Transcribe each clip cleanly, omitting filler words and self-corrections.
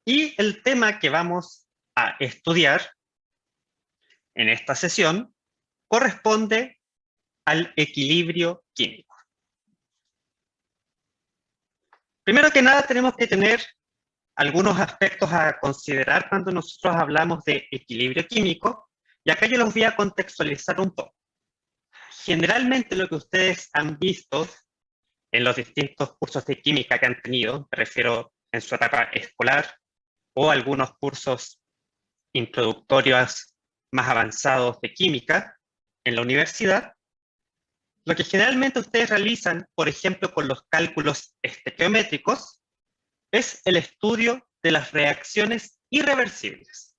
Y el tema que vamos a estudiar en esta sesión corresponde al equilibrio químico. Primero que nada, tenemos que tener algunos aspectos a considerar cuando nosotros hablamos de equilibrio químico, y acá yo los voy a contextualizar un poco. Generalmente lo que ustedes han visto en los distintos cursos de química que han tenido, me refiero en su etapa escolar, o algunos cursos introductorios más avanzados de química en la universidad, lo que generalmente ustedes realizan, por ejemplo, con los cálculos estequiométricos, es el estudio de las reacciones irreversibles.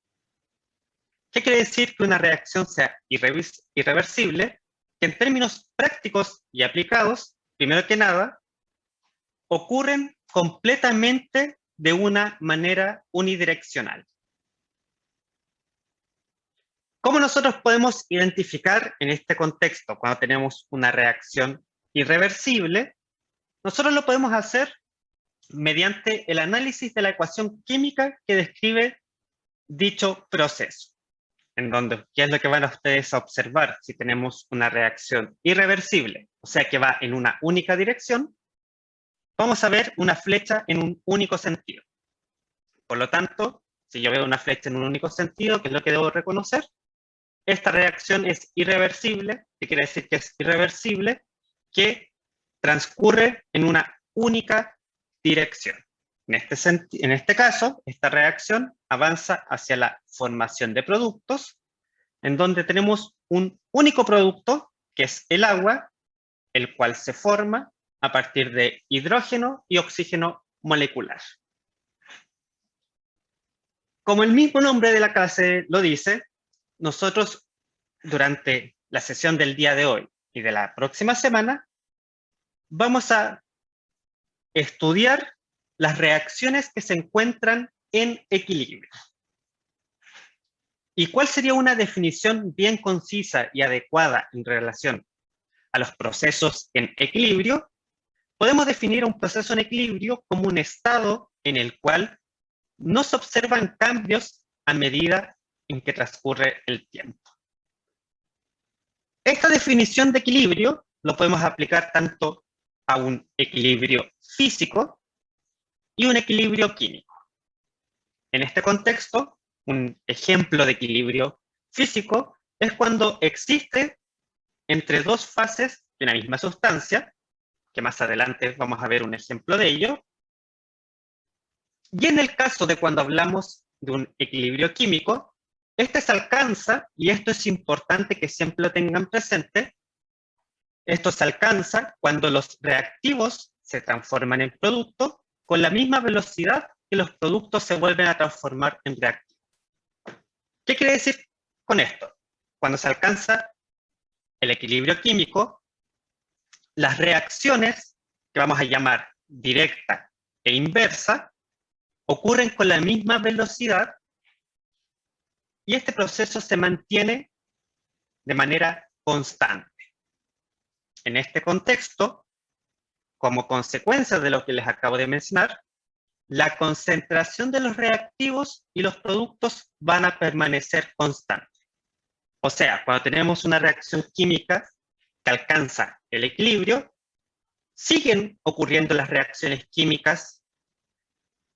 ¿Qué quiere decir que una reacción sea irreversible? Que en términos prácticos y aplicados, primero que nada, ocurren completamente de una manera unidireccional. ¿Cómo nosotros podemos identificar en este contexto cuando tenemos una reacción irreversible? Nosotros lo podemos hacer mediante el análisis de la ecuación química que describe dicho proceso, en donde, ¿qué es lo que van a ustedes a observar si tenemos una reacción irreversible? O sea, que va en una única dirección, vamos a ver una flecha en un único sentido. Por lo tanto, si yo veo una flecha en un único sentido, ¿qué es lo que debo reconocer? Esta reacción es irreversible. ¿Qué quiere decir que es irreversible? Que transcurre en una única dirección. En este caso, esta reacción avanza hacia la formación de productos, en donde tenemos un único producto, que es el agua, el cual se forma a partir de hidrógeno y oxígeno molecular. Como el mismo nombre de la clase lo dice, nosotros durante la sesión del día de hoy y de la próxima semana vamos a estudiar las reacciones que se encuentran en equilibrio. ¿Y cuál sería una definición bien concisa y adecuada en relación a los procesos en equilibrio? Podemos definir un proceso en equilibrio como un estado en el cual no se observan cambios a medida en que transcurre el tiempo. Esta definición de equilibrio lo podemos aplicar tanto a un equilibrio físico y un equilibrio químico. En este contexto, un ejemplo de equilibrio físico es cuando existe entre dos fases de una misma sustancia, que más adelante vamos a ver un ejemplo de ello. Y en el caso de cuando hablamos de un equilibrio químico, este se alcanza, y esto es importante que siempre lo tengan presente, esto se alcanza cuando los reactivos se transforman en productos con la misma velocidad que los productos se vuelven a transformar en reactivos. ¿Qué quiere decir con esto? Cuando se alcanza el equilibrio químico, las reacciones, que vamos a llamar directa e inversa, ocurren con la misma velocidad y este proceso se mantiene de manera constante. En este contexto, como consecuencia de lo que les acabo de mencionar, la concentración de los reactivos y los productos van a permanecer constantes. O sea, cuando tenemos una reacción química que alcanza el equilibrio, siguen ocurriendo las reacciones químicas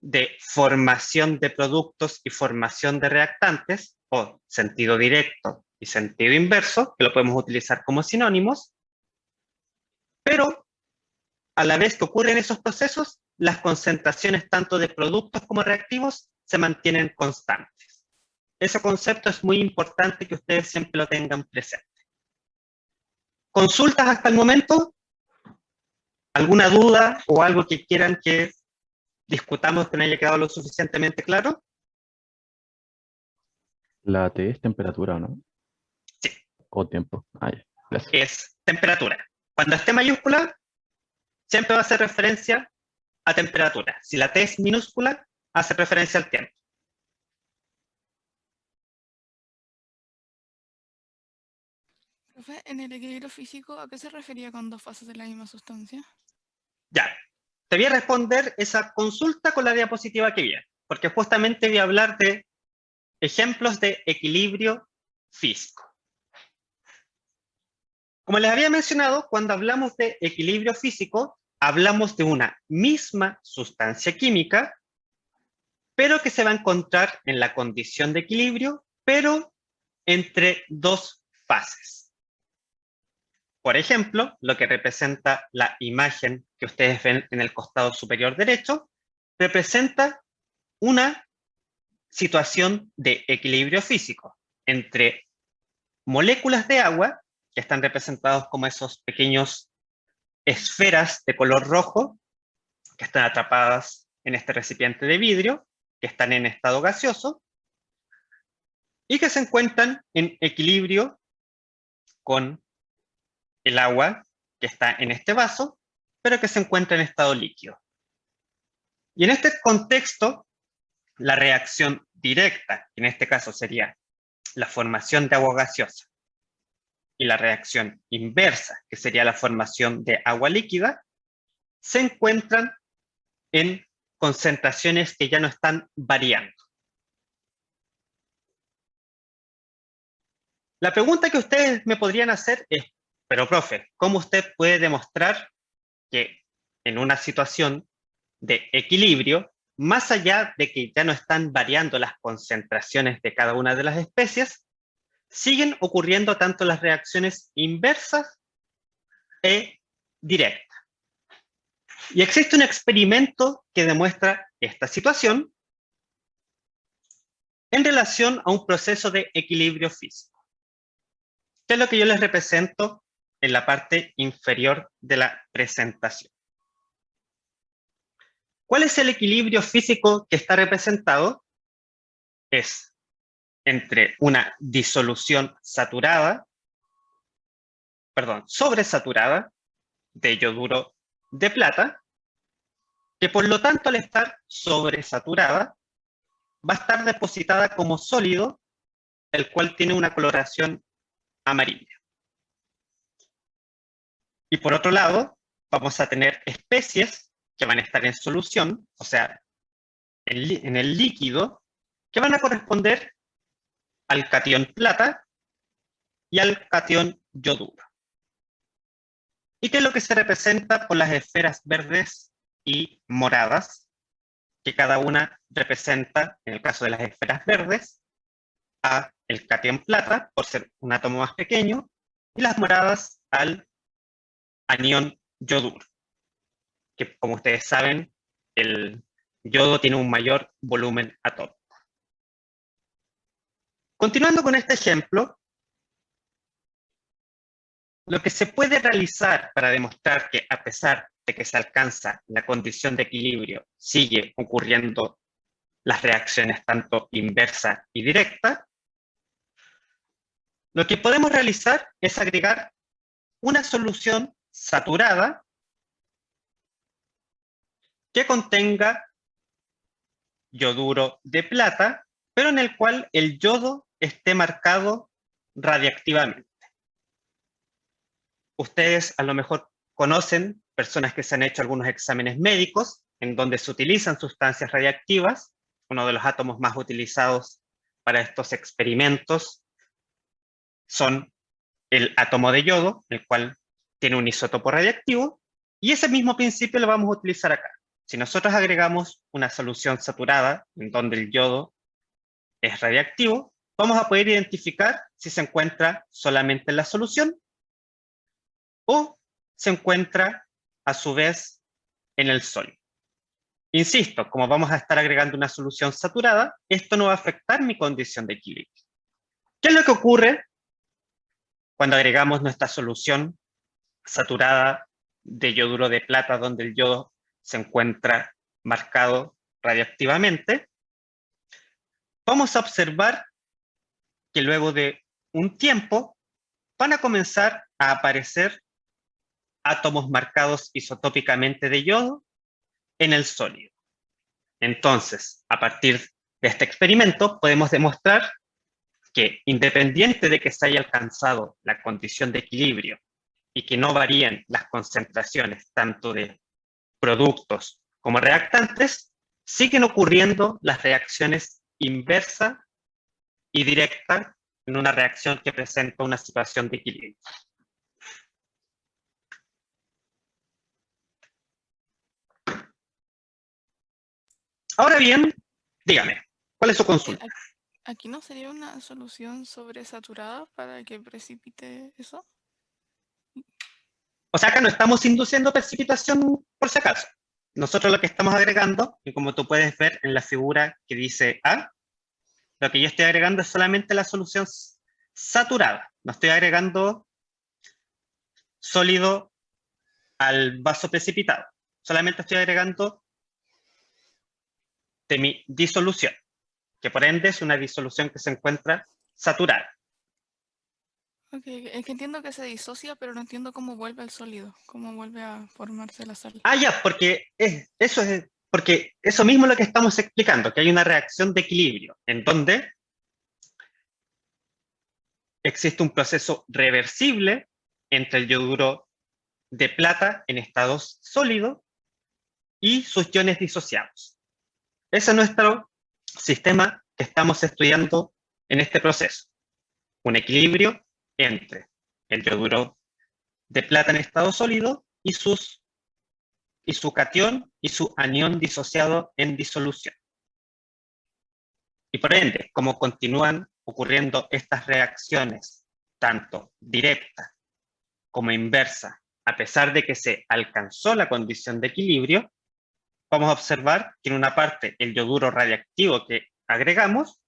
de formación de productos y formación de reactantes, o sentido directo y sentido inverso, que lo podemos utilizar como sinónimos, pero a la vez que ocurren esos procesos, las concentraciones tanto de productos como reactivos se mantienen constantes. Ese concepto es muy importante que ustedes siempre lo tengan presente. ¿Consultas hasta el momento? ¿Alguna duda o algo que quieran que discutamos que no haya quedado lo suficientemente claro? La T es temperatura, ¿no? Sí. O tiempo. Ah, ya. Gracias. Es temperatura. Cuando esté mayúscula, siempre va a hacer referencia a temperatura. Si la T es minúscula, hace referencia al tiempo. Profe, en el equilibrio físico, ¿a qué se refería con dos fases de la misma sustancia? Ya. Te voy a responder esa consulta con la diapositiva que viene. porque justamente voy a hablar de ejemplos de equilibrio físico. Como les había mencionado, cuando hablamos de equilibrio físico, hablamos de una misma sustancia química, pero que se va a encontrar en la condición de equilibrio, pero entre dos fases. Por ejemplo, lo que representa la imagen que ustedes ven en el costado superior derecho, representa una situación de equilibrio físico entre moléculas de agua, que están representados como esos pequeños esferas de color rojo, que están atrapadas en este recipiente de vidrio, que están en estado gaseoso, y que se encuentran en equilibrio con el agua que está en este vaso, pero que se encuentra en estado líquido. Y en este contexto, la reacción directa, que en este caso sería la formación de agua gaseosa, y la reacción inversa, que sería la formación de agua líquida, se encuentran en concentraciones que ya no están variando. La pregunta que ustedes me podrían hacer es, pero profe, ¿cómo usted puede demostrar que en una situación de equilibrio, más allá de que ya no están variando las concentraciones de cada una de las especies, siguen ocurriendo tanto las reacciones inversas e directas? Y existe un experimento que demuestra esta situación en relación a un proceso de equilibrio físico, que es lo que yo les represento en la parte inferior de la presentación. ¿Cuál es el equilibrio físico que está representado? Es entre una disolución sobresaturada de yoduro de plata, que por lo tanto al estar sobresaturada va a estar depositada como sólido, el cual tiene una coloración amarilla. Y por otro lado, vamos a tener especies que van a estar en solución, o sea, en el líquido, que van a corresponder al catión plata y al catión yoduro. ¿Y qué es lo que se representa por las esferas verdes y moradas? Que cada una representa, en el caso de las esferas verdes, a el catión plata, por ser un átomo más pequeño, y las moradas al anión yoduro, que como ustedes saben, el yodo tiene un mayor volumen atómico. Continuando con este ejemplo, lo que se puede realizar para demostrar que a pesar de que se alcanza la condición de equilibrio, sigue ocurriendo las reacciones tanto inversa y directa, lo que podemos realizar es agregar una solución saturada que contenga yoduro de plata, pero en el cual el yodo esté marcado radiactivamente. Ustedes a lo mejor conocen personas que se han hecho algunos exámenes médicos en donde se utilizan sustancias radiactivas. Uno de los átomos más utilizados para estos experimentos son el átomo de yodo, el cual tiene un isótopo radiactivo, y ese mismo principio lo vamos a utilizar acá. Si nosotros agregamos una solución saturada en donde el yodo es radiactivo, vamos a poder identificar si se encuentra solamente en la solución o se encuentra a su vez en el sólido. Insisto, como vamos a estar agregando una solución saturada, esto no va a afectar mi condición de equilibrio. ¿Qué es lo que ocurre cuando agregamos nuestra solución saturada de yoduro de plata, donde el yodo se encuentra marcado radiactivamente? Vamos a observar que luego de un tiempo van a comenzar a aparecer átomos marcados isotópicamente de yodo en el sólido. Entonces, a partir de este experimento, podemos demostrar que independiente de que se haya alcanzado la condición de equilibrio y que no varíen las concentraciones tanto de productos como reactantes, siguen ocurriendo las reacciones inversa y directa en una reacción que presenta una situación de equilibrio. Ahora bien, dígame, ¿cuál es su consulta? ¿Aquí no sería una solución sobresaturada para que precipite eso? O sea, acá no estamos induciendo precipitación por si acaso. Nosotros lo que estamos agregando, y como tú puedes ver en la figura que dice A, lo que yo estoy agregando es solamente la solución saturada. No estoy agregando sólido al vaso precipitado. Solamente estoy agregando de mi disolución, que por ende es una disolución que se encuentra saturada. Ok, es que entiendo que se disocia, pero no entiendo cómo vuelve al sólido, cómo vuelve a formarse la sal. Ah, ya, porque eso mismo es lo que estamos explicando, que hay una reacción de equilibrio, en donde existe un proceso reversible entre el yoduro de plata en estado sólido y sus iones disociados. Ese es nuestro sistema que estamos estudiando en este proceso. Un equilibrio entre el yoduro de plata en estado sólido y su catión y su anión disociado en disolución. Y por ende, como continúan ocurriendo estas reacciones, tanto directa como inversa, a pesar de que se alcanzó la condición de equilibrio, vamos a observar que en una parte el yoduro radiactivo que agregamos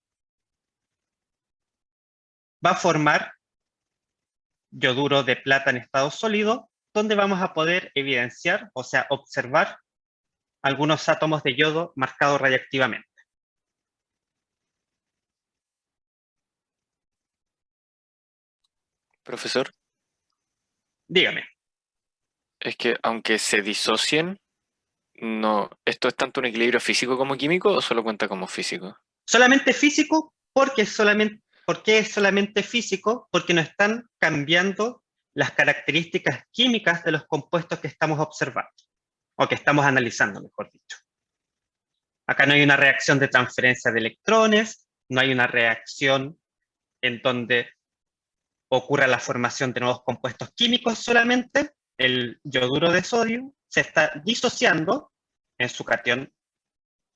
va a formar yoduro de plata en estado sólido, donde vamos a poder evidenciar, o sea, observar algunos átomos de yodo marcados radiactivamente. Profesor, Dígame. es que aunque se disocien, no, ¿esto es tanto un equilibrio físico como químico o solo cuenta como físico? Solamente físico, ¿por qué es solamente físico? Porque no están cambiando las características químicas de los compuestos que estamos observando, o que estamos analizando, mejor dicho. Acá no hay una reacción de transferencia de electrones, no hay una reacción en donde ocurra la formación de nuevos compuestos químicos, solamente el yoduro de sodio se está disociando en su catión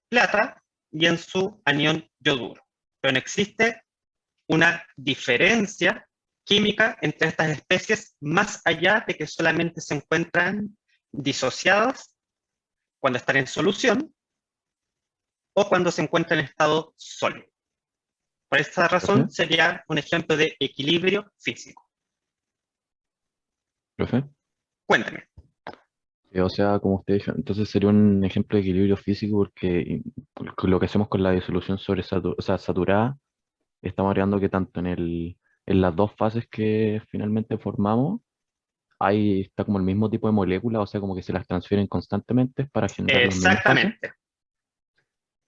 plata y en su anión yoduro. Pero no existe una diferencia química entre estas especies más allá de que solamente se encuentran disociadas cuando están en solución o cuando se encuentran en estado sólido. Por esta razón ¿Profe? sería un ejemplo de equilibrio físico. ¿Profe? Cuéntame. O sea, como usted dijo, entonces sería un ejemplo de equilibrio físico porque lo que hacemos con la disolución o sea, saturada, estamos agregando que tanto en las dos fases que finalmente formamos, ahí está como el mismo tipo de molécula, o sea, como que se las transfieren constantemente para generar las mismas fases. Exactamente.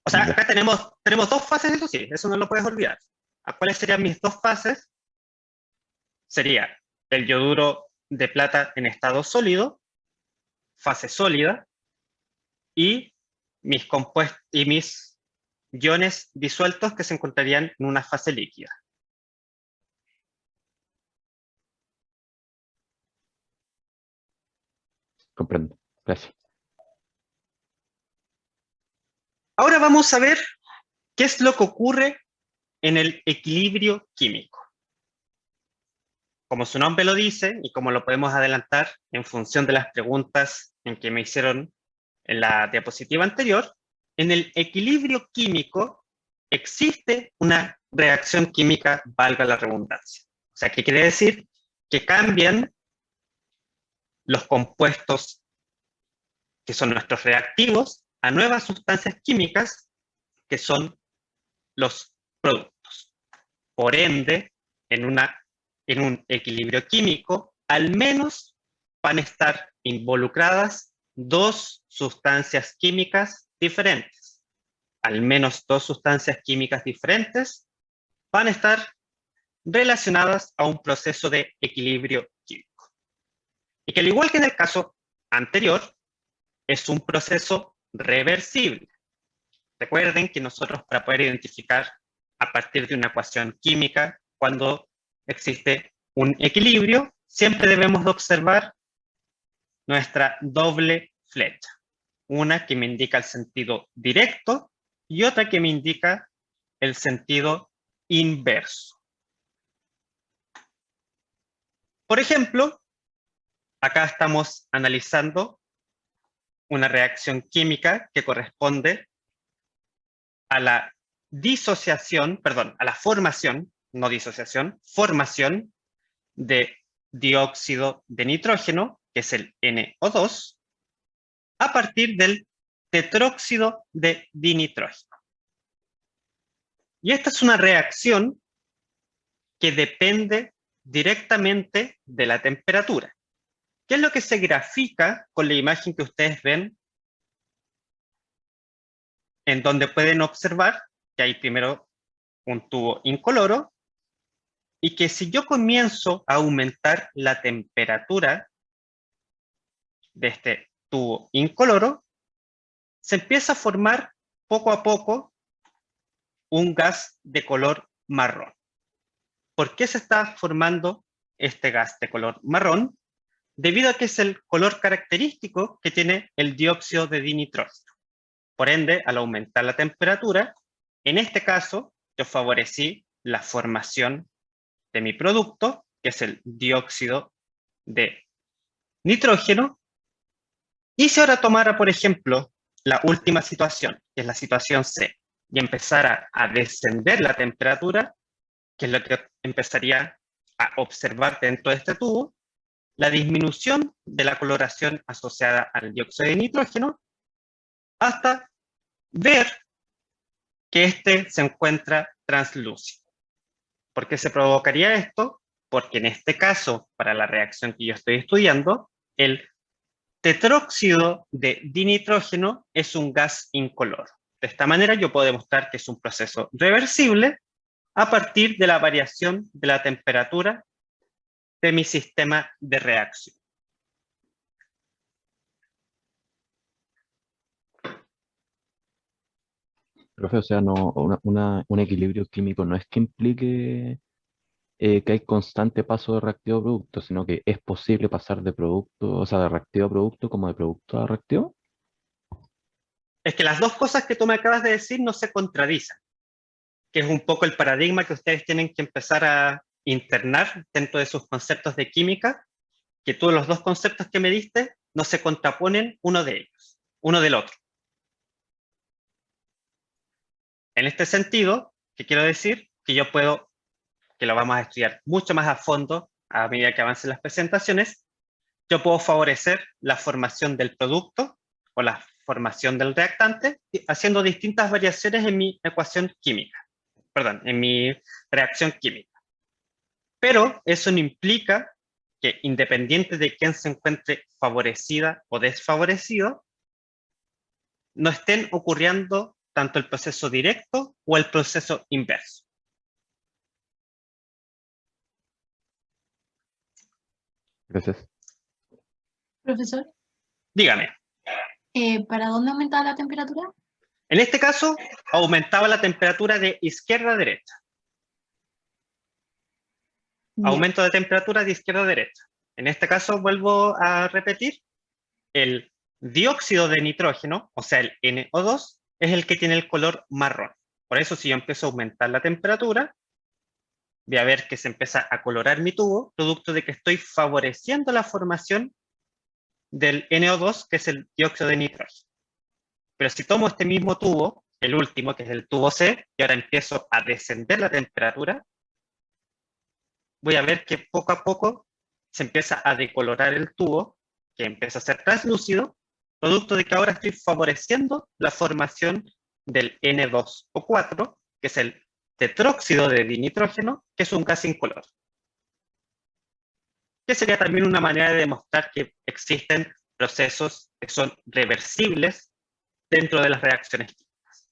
O sea, Ya, acá tenemos dos fases, eso sí, eso no lo puedes olvidar. ¿Cuáles serían mis dos fases? Sería el yoduro de plata en estado sólido, fase sólida, y mis iones disueltos que se encontrarían en una fase líquida. comprendo. Gracias. Ahora vamos a ver qué es lo que ocurre en el equilibrio químico. Como su nombre lo dice, y como lo podemos adelantar en función de las preguntas en que me hicieron en la diapositiva anterior, en el equilibrio químico existe una reacción química, valga la redundancia. O sea, ¿qué quiere decir? Que cambian los compuestos que son nuestros reactivos a nuevas sustancias químicas que son los productos. Por ende, en un equilibrio químico, al menos van a estar involucradas dos sustancias químicas diferentes. Al menos dos sustancias químicas diferentes van a estar relacionadas a un proceso de equilibrio químico. Y que al igual que en el caso anterior, es un proceso reversible. Recuerden que nosotros, para poder identificar a partir de una ecuación química cuando existe un equilibrio, siempre debemos de observar nuestra doble flecha. Una que me indica el sentido directo y otra que me indica el sentido inverso. Por ejemplo, acá estamos analizando una reacción química que corresponde a la disociación, perdón, a la formación, no disociación, formación de dióxido de nitrógeno, que es el NO2, a partir del tetróxido de dinitrógeno. Y esta es una reacción que depende directamente de la temperatura. ¿Qué es lo que se grafica con la imagen que ustedes ven? En donde pueden observar que hay primero un tubo incoloro y que si yo comienzo a aumentar la temperatura de este tubo incoloro, se empieza a formar poco a poco un gas de color marrón. ¿Por qué se está formando este gas de color marrón? Debido a que es el color característico que tiene el dióxido de dinitrógeno. Por ende, al aumentar la temperatura, en este caso, yo favorecí la formación de mi producto, que es el dióxido de nitrógeno. Y si ahora tomara, por ejemplo, la última situación, que es la situación C, y empezara a descender la temperatura, que es lo que empezaría a observar dentro de este tubo, la disminución de la coloración asociada al dióxido de nitrógeno, hasta ver que este se encuentra translúcido. ¿Por qué se provocaría esto? Porque en este caso, para la reacción que yo estoy estudiando, el tetróxido de dinitrógeno es un gas incoloro. De esta manera yo puedo demostrar que es un proceso reversible a partir de la variación de la temperatura de mi sistema de reacción. Profe, o sea, no, un equilibrio químico no es que implique que hay constante paso de reactivo a producto, sino que es posible pasar de producto, o sea, de reactivo a producto como de producto a reactivo. Es que las dos cosas que tú me acabas de decir no se contradicen, que es un poco el paradigma que ustedes tienen que empezar a internar dentro de sus conceptos de química, que tú los dos conceptos que me diste no se contraponen uno de ellos, uno del otro. En este sentido, ¿qué quiero decir? Que yo puedo, que lo vamos a estudiar mucho más a fondo a medida que avancen las presentaciones, yo puedo favorecer la formación del producto o la formación del reactante haciendo distintas variaciones en mi ecuación química, perdón, en mi reacción química. Pero eso no implica que, independiente de quién se encuentre favorecida o desfavorecido, no estén ocurriendo tanto el proceso directo o el proceso inverso. Gracias. Profesor, Dígame, ¿para dónde aumentaba la temperatura? en este caso, aumentaba la temperatura de izquierda a derecha. Ya. Aumento de temperatura de izquierda a derecha. En este caso, vuelvo a repetir, el dióxido de nitrógeno, o sea, el NO2, es el que tiene el color marrón. Por eso, si yo empiezo a aumentar la temperatura, voy a ver que se empieza a colorar mi tubo, producto de que estoy favoreciendo la formación del NO2, que es el dióxido de nitrógeno. Pero si tomo este mismo tubo, el último, que es el tubo C, y ahora empiezo a descender la temperatura, voy a ver que poco a poco se empieza a decolorar el tubo, que empieza a ser translúcido, producto de que ahora estoy favoreciendo la formación del N2O4, que es el tetróxido de dinitrógeno, que es un gas incoloro. Que sería también una manera de demostrar que existen procesos que son reversibles dentro de las reacciones químicas.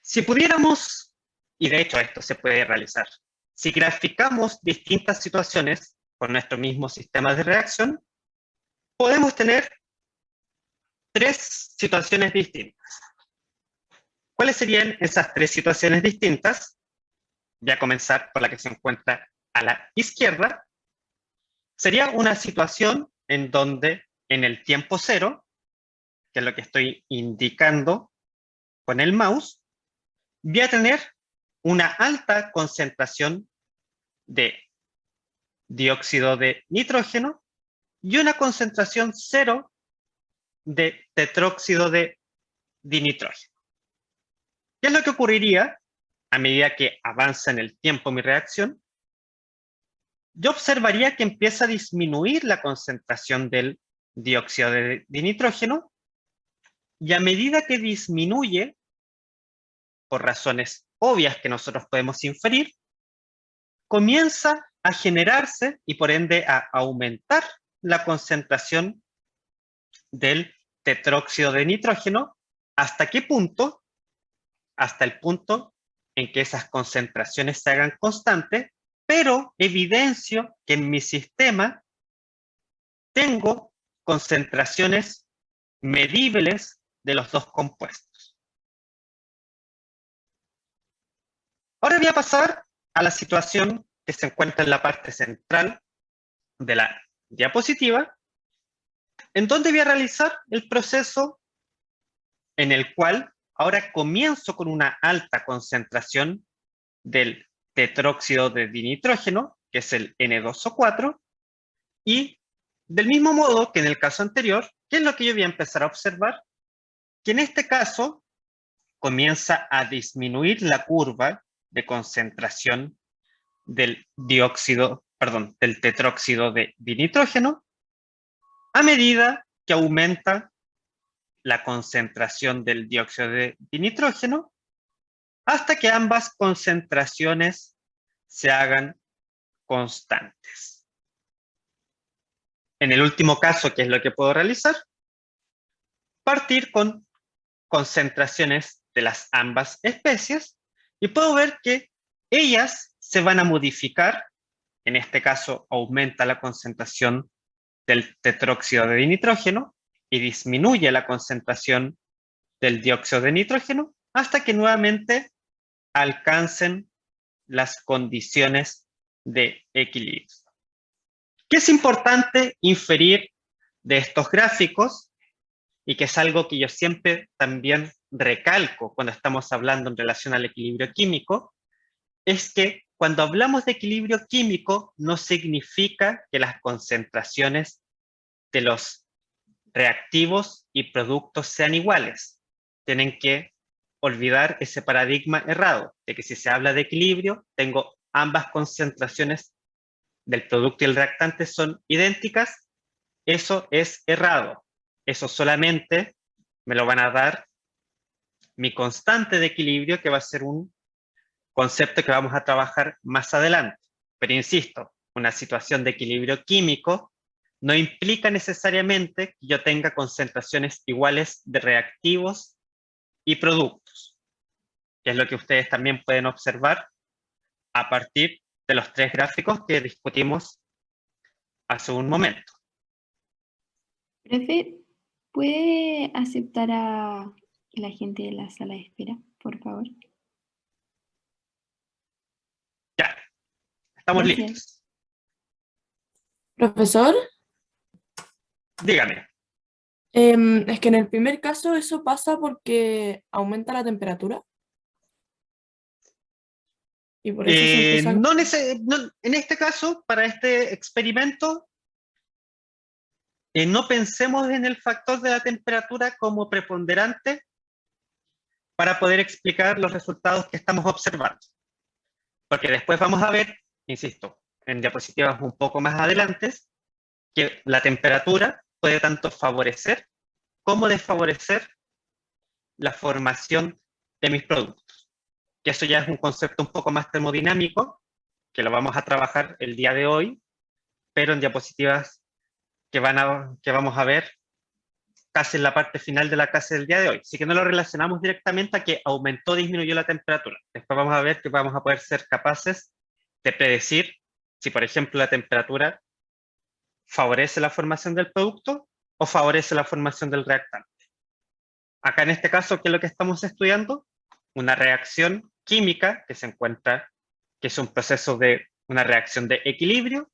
Si pudiéramos, y de hecho esto se puede realizar, si graficamos distintas situaciones con nuestro mismo sistema de reacción, podemos tener 3 situaciones distintas. ¿Cuáles serían esas 3 situaciones distintas? Voy a comenzar por la que se encuentra a la izquierda. Sería una situación en donde en el tiempo cero, que es lo que estoy indicando con el mouse, voy a tener una alta concentración de dióxido de nitrógeno y una concentración cero de tetróxido de dinitrógeno. ¿Qué es lo que ocurriría a medida que avanza en el tiempo mi reacción? Yo observaría que empieza a disminuir la concentración del dióxido de nitrógeno, y a medida que disminuye, por razones obvias que nosotros podemos inferir, comienza a generarse y por ende a aumentar la concentración del tetróxido de nitrógeno. ¿Hasta qué punto? Hasta el punto en que esas concentraciones se hagan constantes, pero evidencio que en mi sistema tengo concentraciones medibles de los dos compuestos. Ahora voy a pasar a la situación que se encuentra en la parte central de la diapositiva, en donde voy a realizar el proceso en el cual ahora comienzo con una alta concentración del tetróxido de dinitrógeno, que es el N2O4, y del mismo modo que en el caso anterior, ¿qué es lo que yo voy a empezar a observar? Que en este caso comienza a disminuir la curva de concentración del del tetróxido de dinitrógeno a medida que aumenta la concentración del dióxido de dinitrógeno hasta que ambas concentraciones se hagan constantes. En el último caso, ¿qué es lo que puedo realizar? Partir con concentraciones de las ambas especies y puedo ver que ellas se van a modificar. En este caso aumenta la concentración del tetróxido de dinitrógeno y disminuye la concentración del dióxido de nitrógeno hasta que nuevamente alcancen las condiciones de equilibrio. ¿Qué es importante inferir de estos gráficos? Y que es algo que yo siempre también recalco cuando estamos hablando en relación al equilibrio químico, es que cuando hablamos de equilibrio químico no significa que las concentraciones de los reactivos y productos sean iguales. Tienen que olvidar ese paradigma errado, de que si se habla de equilibrio, tengo ambas concentraciones del producto y el reactante son idénticas. Eso es errado. Eso solamente me lo van a dar mi constante de equilibrio, que va a ser un concepto que vamos a trabajar más adelante. Pero insisto, una situación de equilibrio químico no implica necesariamente que yo tenga concentraciones iguales de reactivos y productos, que es lo que ustedes también pueden observar a partir de los 3 gráficos que discutimos hace un momento. Profe, ¿puede aceptar a la gente de la sala de espera, por favor? Ya, estamos Gracias. listos. Profesor, Dígame. es que en el primer caso eso pasa porque aumenta la temperatura. Y por eso se empieza... En este caso, para este experimento, no pensemos en el factor de la temperatura como preponderante para poder explicar los resultados que estamos observando. Porque después vamos a ver, insisto, en diapositivas un poco más adelante, que la temperatura puede tanto favorecer como desfavorecer la formación de mis productos. Que eso ya es un concepto un poco más termodinámico, que lo vamos a trabajar el día de hoy, pero en diapositivas que vamos a ver casi en la parte final de la clase del día de hoy. Así que no lo relacionamos directamente a que aumentó o disminuyó la temperatura. Después vamos a ver que vamos a poder ser capaces de predecir si, por ejemplo, la temperatura ¿Favorece la formación del producto o favorece la formación del reactante? Acá en este caso, ¿qué es lo que estamos estudiando? Una reacción química que se encuentra, que es un proceso de una reacción de equilibrio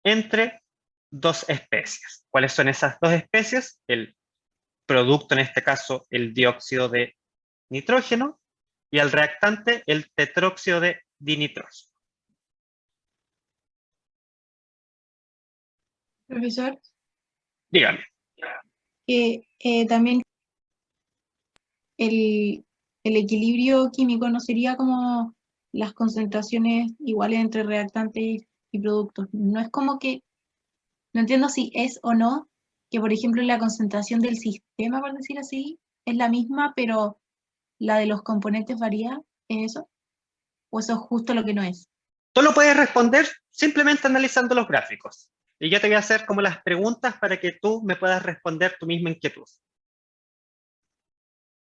entre dos especies. ¿Cuáles son esas dos especies? El producto, en este caso, el dióxido de nitrógeno, y el reactante, el tetróxido de dinitrógeno. Profesor, Dígame. también el equilibrio químico no sería como las concentraciones iguales entre reactantes y productos. No es como que, no entiendo si es o no, que por ejemplo la concentración del sistema, por decir así, es la misma, pero la de los componentes varía, ¿es eso? ¿O eso es justo lo que no es? Tú lo puedes responder simplemente analizando los gráficos. Y yo te voy a hacer como las preguntas para que tú me puedas responder tu misma inquietud.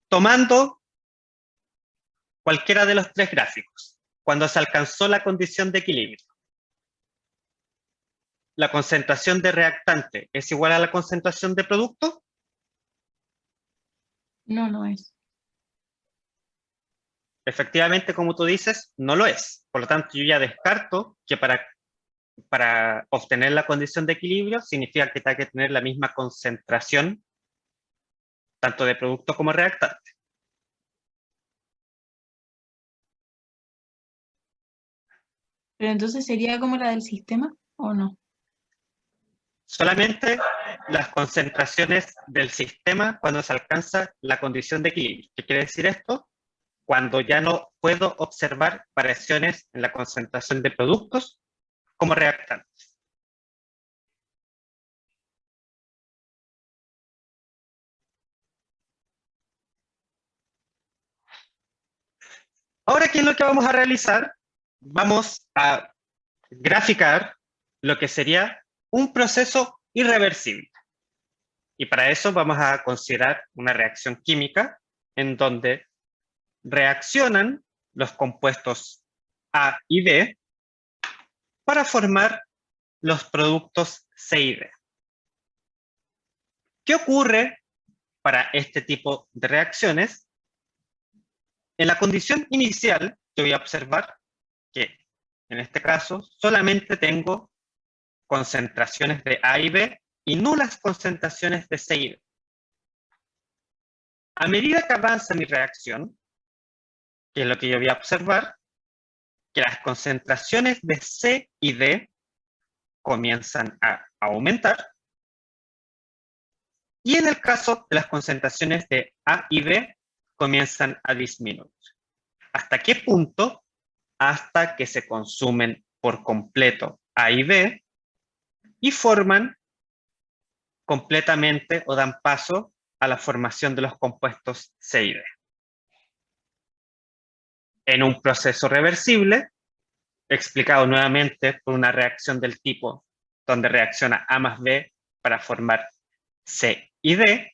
Tomando cualquiera de los tres gráficos, cuando se alcanzó la condición de equilibrio, ¿la concentración de reactante es igual a la concentración de producto? No, no es. Efectivamente, como tú dices, no lo es. Por lo tanto, yo ya descarto que para obtener la condición de equilibrio significa que tenga que tener la misma concentración tanto de producto como reactante. Pero entonces sería como la del sistema, ¿o no? Solamente las concentraciones del sistema cuando se alcanza la condición de equilibrio. ¿Qué quiere decir esto? Cuando ya no puedo observar variaciones en la concentración de productos como reactantes. Ahora, ¿qué es lo que vamos a realizar? Vamos a graficar lo que sería un proceso irreversible. Y para eso vamos a considerar una reacción química en donde reaccionan los compuestos A y B para formar los productos C y D. ¿Qué ocurre para este tipo de reacciones? En la condición inicial, yo voy a observar que en este caso solamente tengo concentraciones de A y B y nulas concentraciones de C y D. A medida que avanza mi reacción, que es lo que yo voy a observar, que las concentraciones de C y D comienzan a aumentar, y en el caso de las concentraciones de A y B comienzan a disminuir. ¿Hasta qué punto? Hasta que se consumen por completo A y B y forman completamente o dan paso a la formación de los compuestos C y D. En un proceso reversible, explicado nuevamente por una reacción del tipo donde reacciona A más B para formar C y D,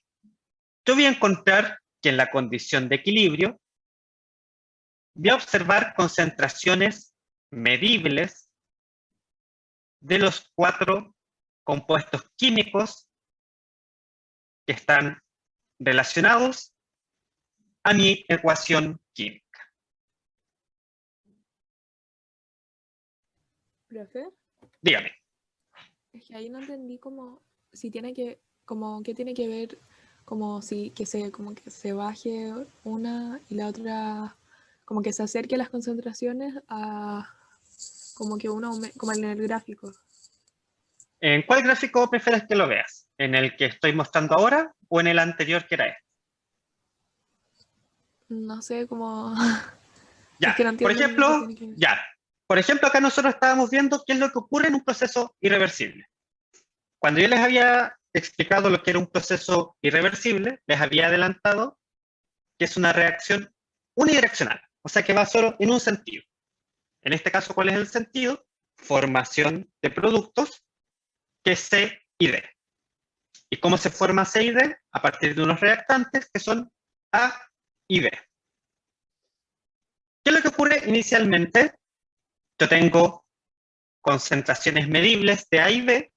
yo voy a encontrar que en la condición de equilibrio voy a observar concentraciones medibles de los 4 compuestos químicos que están relacionados a mi ecuación química. Profe, Dígame. es que ahí no entendí como si tiene que, como qué tiene que ver, como si como que se baje una y la otra, como que se acerque las concentraciones a como que uno como en el gráfico. ¿En cuál gráfico prefieres que lo veas? ¿En el que estoy mostrando ahora o en el anterior que era este? No sé cómo. Ya, Es que no por entiendo ejemplo, qué tiene que ver. ya. Por ejemplo, acá nosotros estábamos viendo qué es lo que ocurre en un proceso irreversible. Cuando yo les había explicado lo que era un proceso irreversible, les había adelantado que es una reacción unidireccional, o sea que va solo en un sentido. En este caso, ¿cuál es el sentido? Formación de productos que es C y D. ¿Y cómo se forma C y D? A partir de unos reactantes que son A y B. ¿Qué es lo que ocurre inicialmente? Yo tengo concentraciones medibles de A y B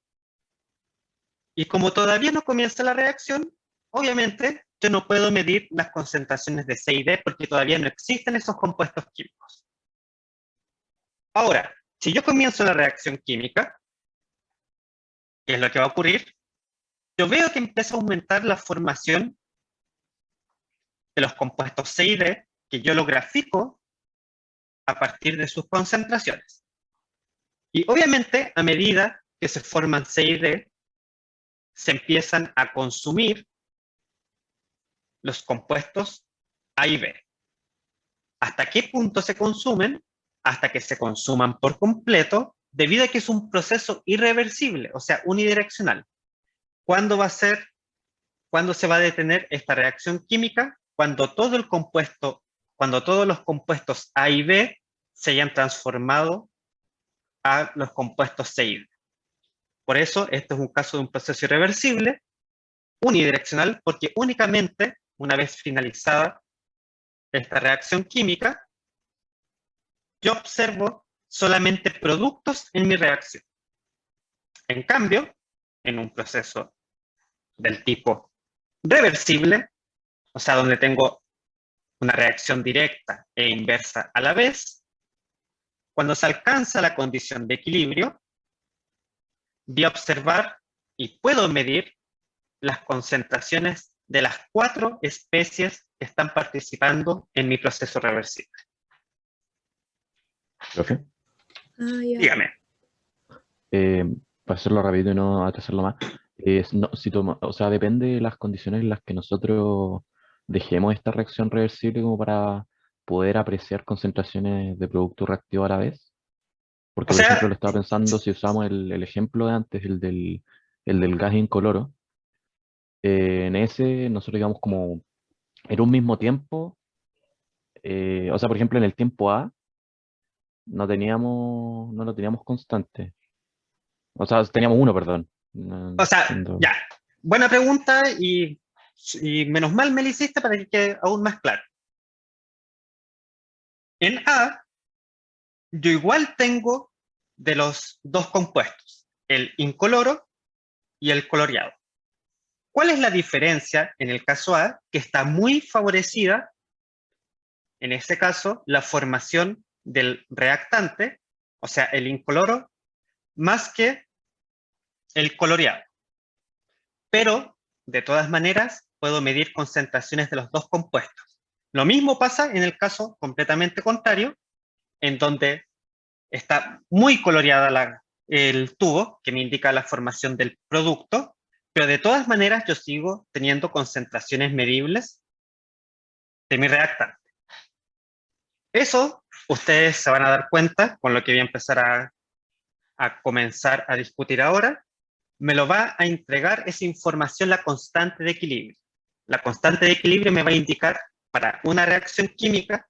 Y como todavía no comienza la reacción, obviamente yo no puedo medir las concentraciones de C y D porque todavía no existen esos compuestos químicos. Ahora, si yo comienzo la reacción química, ¿qué es lo que va a ocurrir? Yo veo que empieza a aumentar la formación de los compuestos C y D, que yo lo grafico a partir de sus concentraciones. Y obviamente, a medida que se forman C y D, se empiezan a consumir los compuestos A y B. ¿Hasta qué punto se consumen? Hasta que se consuman por completo, debido a que es un proceso irreversible, o sea, unidireccional. ¿Cuándo se va a detener esta reacción química? Cuando todos los compuestos A y B se hayan transformado a los compuestos C y D. Por eso, este es un caso de un proceso irreversible, unidireccional, porque únicamente, una vez finalizada esta reacción química, yo observo solamente productos en mi reacción. En cambio, en un proceso del tipo reversible, o sea, donde tengo una reacción directa e inversa a la vez, cuando se alcanza la condición de equilibrio, voy a observar y puedo medir las concentraciones de las 4 especies que están participando en mi proceso reversible. Profe, Ah, ya. Dígame. para hacerlo rápido y no atrasarlo más, o sea, depende de las condiciones en las que nosotros dejemos esta reacción reversible como para poder apreciar concentraciones de producto reactivo a la vez. Porque, O por sea, ejemplo, lo estaba pensando, si usamos el ejemplo de antes, el del gas incoloro, en ese nosotros digamos como en un mismo tiempo, o sea, por ejemplo, en el tiempo A no lo teníamos constante. O sea, teníamos uno, perdón. O sea, Siendo- ya, buena pregunta y menos mal me la hiciste para que quede aún más claro. En A, yo igual tengo de los dos compuestos, el incoloro y el coloreado. ¿Cuál es la diferencia en el caso A? Que está muy favorecida, en este caso, la formación del reactante, o sea, el incoloro, más que el coloreado. Pero, de todas maneras, puedo medir concentraciones de los dos compuestos. Lo mismo pasa en el caso completamente contrario, en donde está muy coloreada el tubo, que me indica la formación del producto, pero de todas maneras yo sigo teniendo concentraciones medibles de mi reactante. Eso ustedes se van a dar cuenta con lo que voy a empezar a comenzar a discutir ahora. Me lo va a entregar esa información la constante de equilibrio. La constante de equilibrio me va a indicar para una reacción química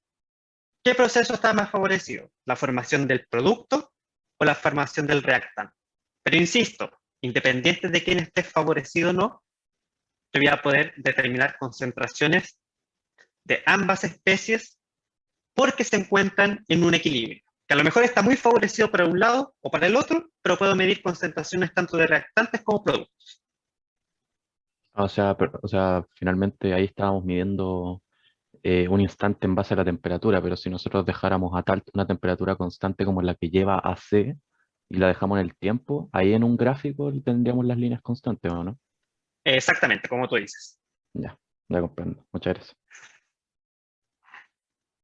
qué proceso está más favorecido, la formación del producto o la formación del reactante. Pero insisto, independiente de quién esté favorecido o no, yo voy a poder determinar concentraciones de ambas especies porque se encuentran en un equilibrio, que a lo mejor está muy favorecido para un lado o para el otro, pero puedo medir concentraciones tanto de reactantes como productos. o sea, finalmente ahí estábamos midiendo un instante en base a la temperatura, pero si nosotros dejáramos a tal una temperatura constante como la que lleva a C y la dejamos en el tiempo, ahí en un gráfico tendríamos las líneas constantes, ¿o no? Exactamente, como tú dices. Ya comprendo. Muchas gracias.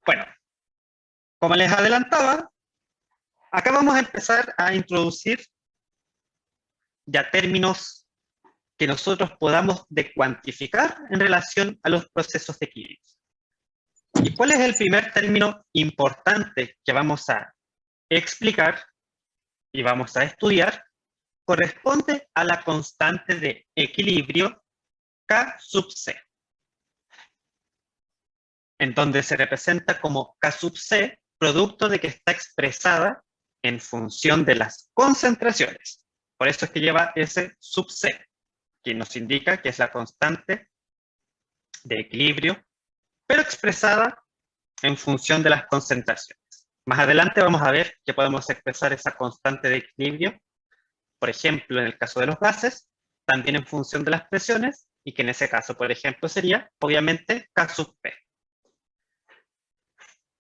Bueno, como les adelantaba, acá vamos a empezar a introducir ya términos que nosotros podamos cuantificar en relación a los procesos de equilibrio. ¿Y cuál es el primer término importante que vamos a explicar y vamos a estudiar? Corresponde a la constante de equilibrio K sub C, en donde se representa como K sub C, producto de que está expresada en función de las concentraciones. Por eso es que lleva ese sub C, que nos indica que es la constante de equilibrio, pero expresada en función de las concentraciones. Más adelante vamos a ver que podemos expresar esa constante de equilibrio, por ejemplo, en el caso de los gases, también en función de las presiones, y que en ese caso, por ejemplo, sería, obviamente, K sub P.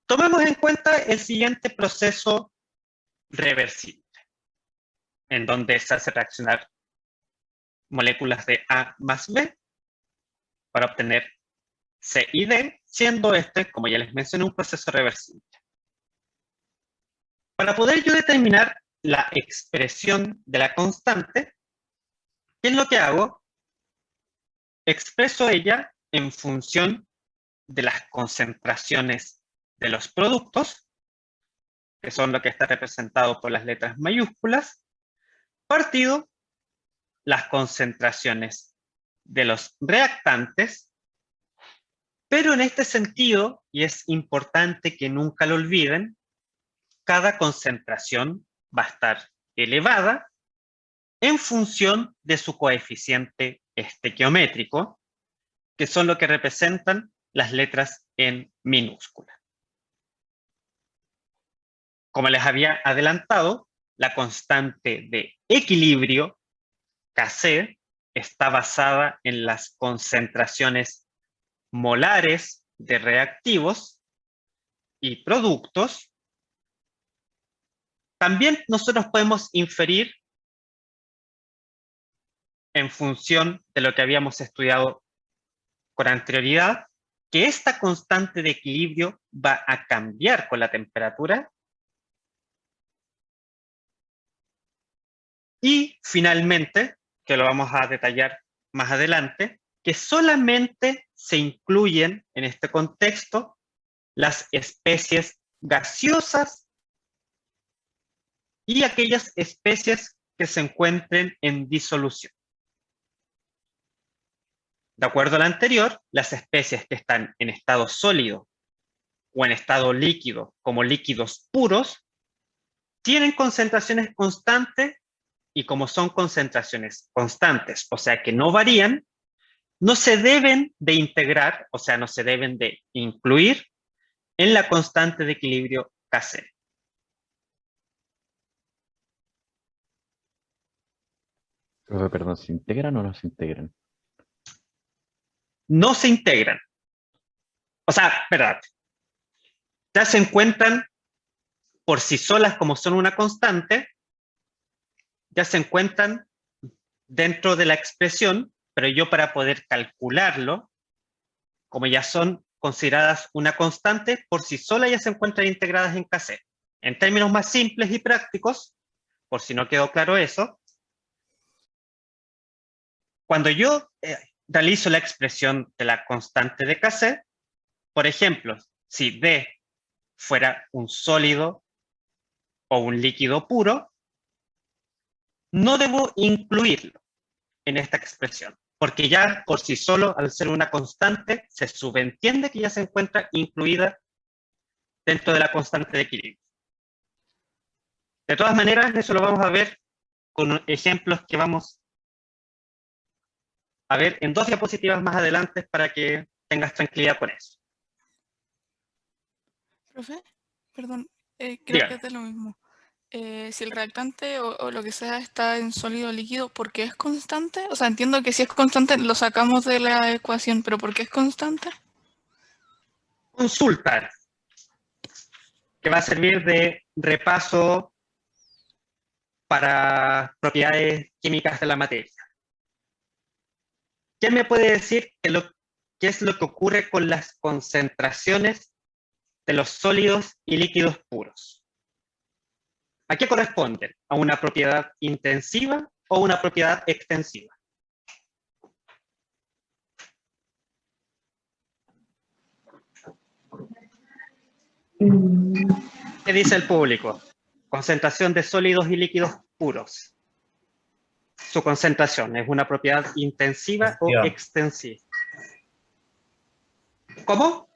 Tomemos en cuenta el siguiente proceso reversible, en donde se hace reaccionar moléculas de A más B para obtener C y D, siendo este, como ya les mencioné, un proceso reversible. Para poder yo determinar la expresión de la constante, ¿qué es lo que hago? Expreso ella en función de las concentraciones de los productos, que son lo que está representado por las letras mayúsculas, partido las concentraciones de los reactantes, pero en este sentido, y es importante que nunca lo olviden, cada concentración va a estar elevada en función de su coeficiente estequiométrico, que son lo que representan las letras en minúscula. Como les había adelantado, la constante de equilibrio, Kc, está basada en las concentraciones molares de reactivos y productos. También nosotros podemos inferir en función de lo que habíamos estudiado con anterioridad, que esta constante de equilibrio va a cambiar con la temperatura. Y finalmente, que lo vamos a detallar más adelante, que solamente se incluyen en este contexto las especies gaseosas y aquellas especies que se encuentren en disolución. De acuerdo a lo anterior, las especies que están en estado sólido o en estado líquido, como líquidos puros, tienen concentraciones constantes, y como son concentraciones constantes, o sea que no varían, no se deben de integrar, o sea, no se deben de incluir en la constante de equilibrio Kc. Profe, perdón, ¿se integran o no se integran? No se integran. O sea, verdad. Ya se encuentran por sí solas como son una constante, ya se encuentran dentro de la expresión, pero yo para poder calcularlo, como ya son consideradas una constante, por sí solas ya se encuentran integradas en Kc. En términos más simples y prácticos, por si no quedó claro eso, cuando yo realizo la expresión de la constante de Kc, por ejemplo, si D fuera un sólido o un líquido puro, no debo incluirlo en esta expresión, porque ya por sí solo, al ser una constante, se subentiende que ya se encuentra incluida dentro de la constante de equilibrio. De todas maneras, eso lo vamos a ver con ejemplos que vamos a ver en 2 diapositivas más adelante para que tengas tranquilidad con eso. Profe, perdón, creo Dígame. que es de lo mismo. Si el reactante o lo que sea está en sólido o líquido, ¿por qué es constante? O sea, entiendo que si es constante lo sacamos de la ecuación, pero ¿por qué es constante? Consulta, que va a servir de repaso para propiedades químicas de la materia. ¿Quién me puede decir qué es lo que ocurre con las concentraciones de los sólidos y líquidos puros? ¿A qué corresponden? ¿A una propiedad intensiva o una propiedad extensiva? ¿Qué dice el público? Concentración de sólidos y líquidos puros. Su concentración, ¿es una propiedad intensiva o extensiva? ¿Cómo?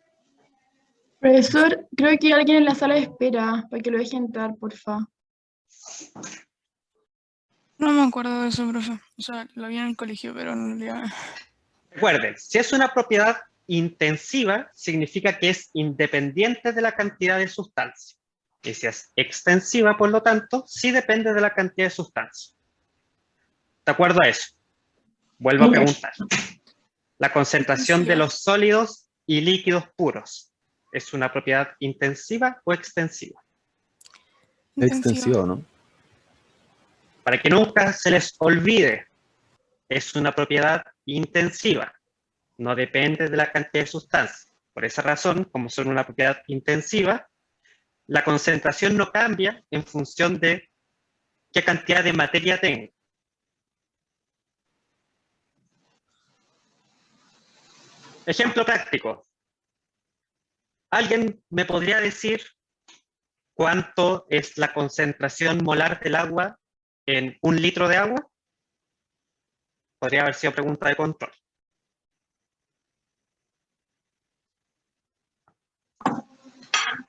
Profesor, creo que hay alguien en la sala de espera, para que lo deje entrar, porfa. No me acuerdo de eso, profe. O sea, lo vi en el colegio, pero no lo... Recuerden, si es una propiedad intensiva, significa que es independiente de la cantidad de sustancia. Y si es extensiva, por lo tanto, sí depende de la cantidad de sustancia. ¿De acuerdo a eso? Vuelvo a preguntar. La concentración de los sólidos y líquidos puros, ¿es una propiedad intensiva o extensiva? Extensivo, ¿no? Para que nunca se les olvide, es una propiedad intensiva. No depende de la cantidad de sustancia. Por esa razón, como son una propiedad intensiva, la concentración no cambia en función de qué cantidad de materia tengo. Ejemplo práctico. ¿Alguien me podría decir cuánto es la concentración molar del agua en 1 litro de agua? Podría haber sido pregunta de control.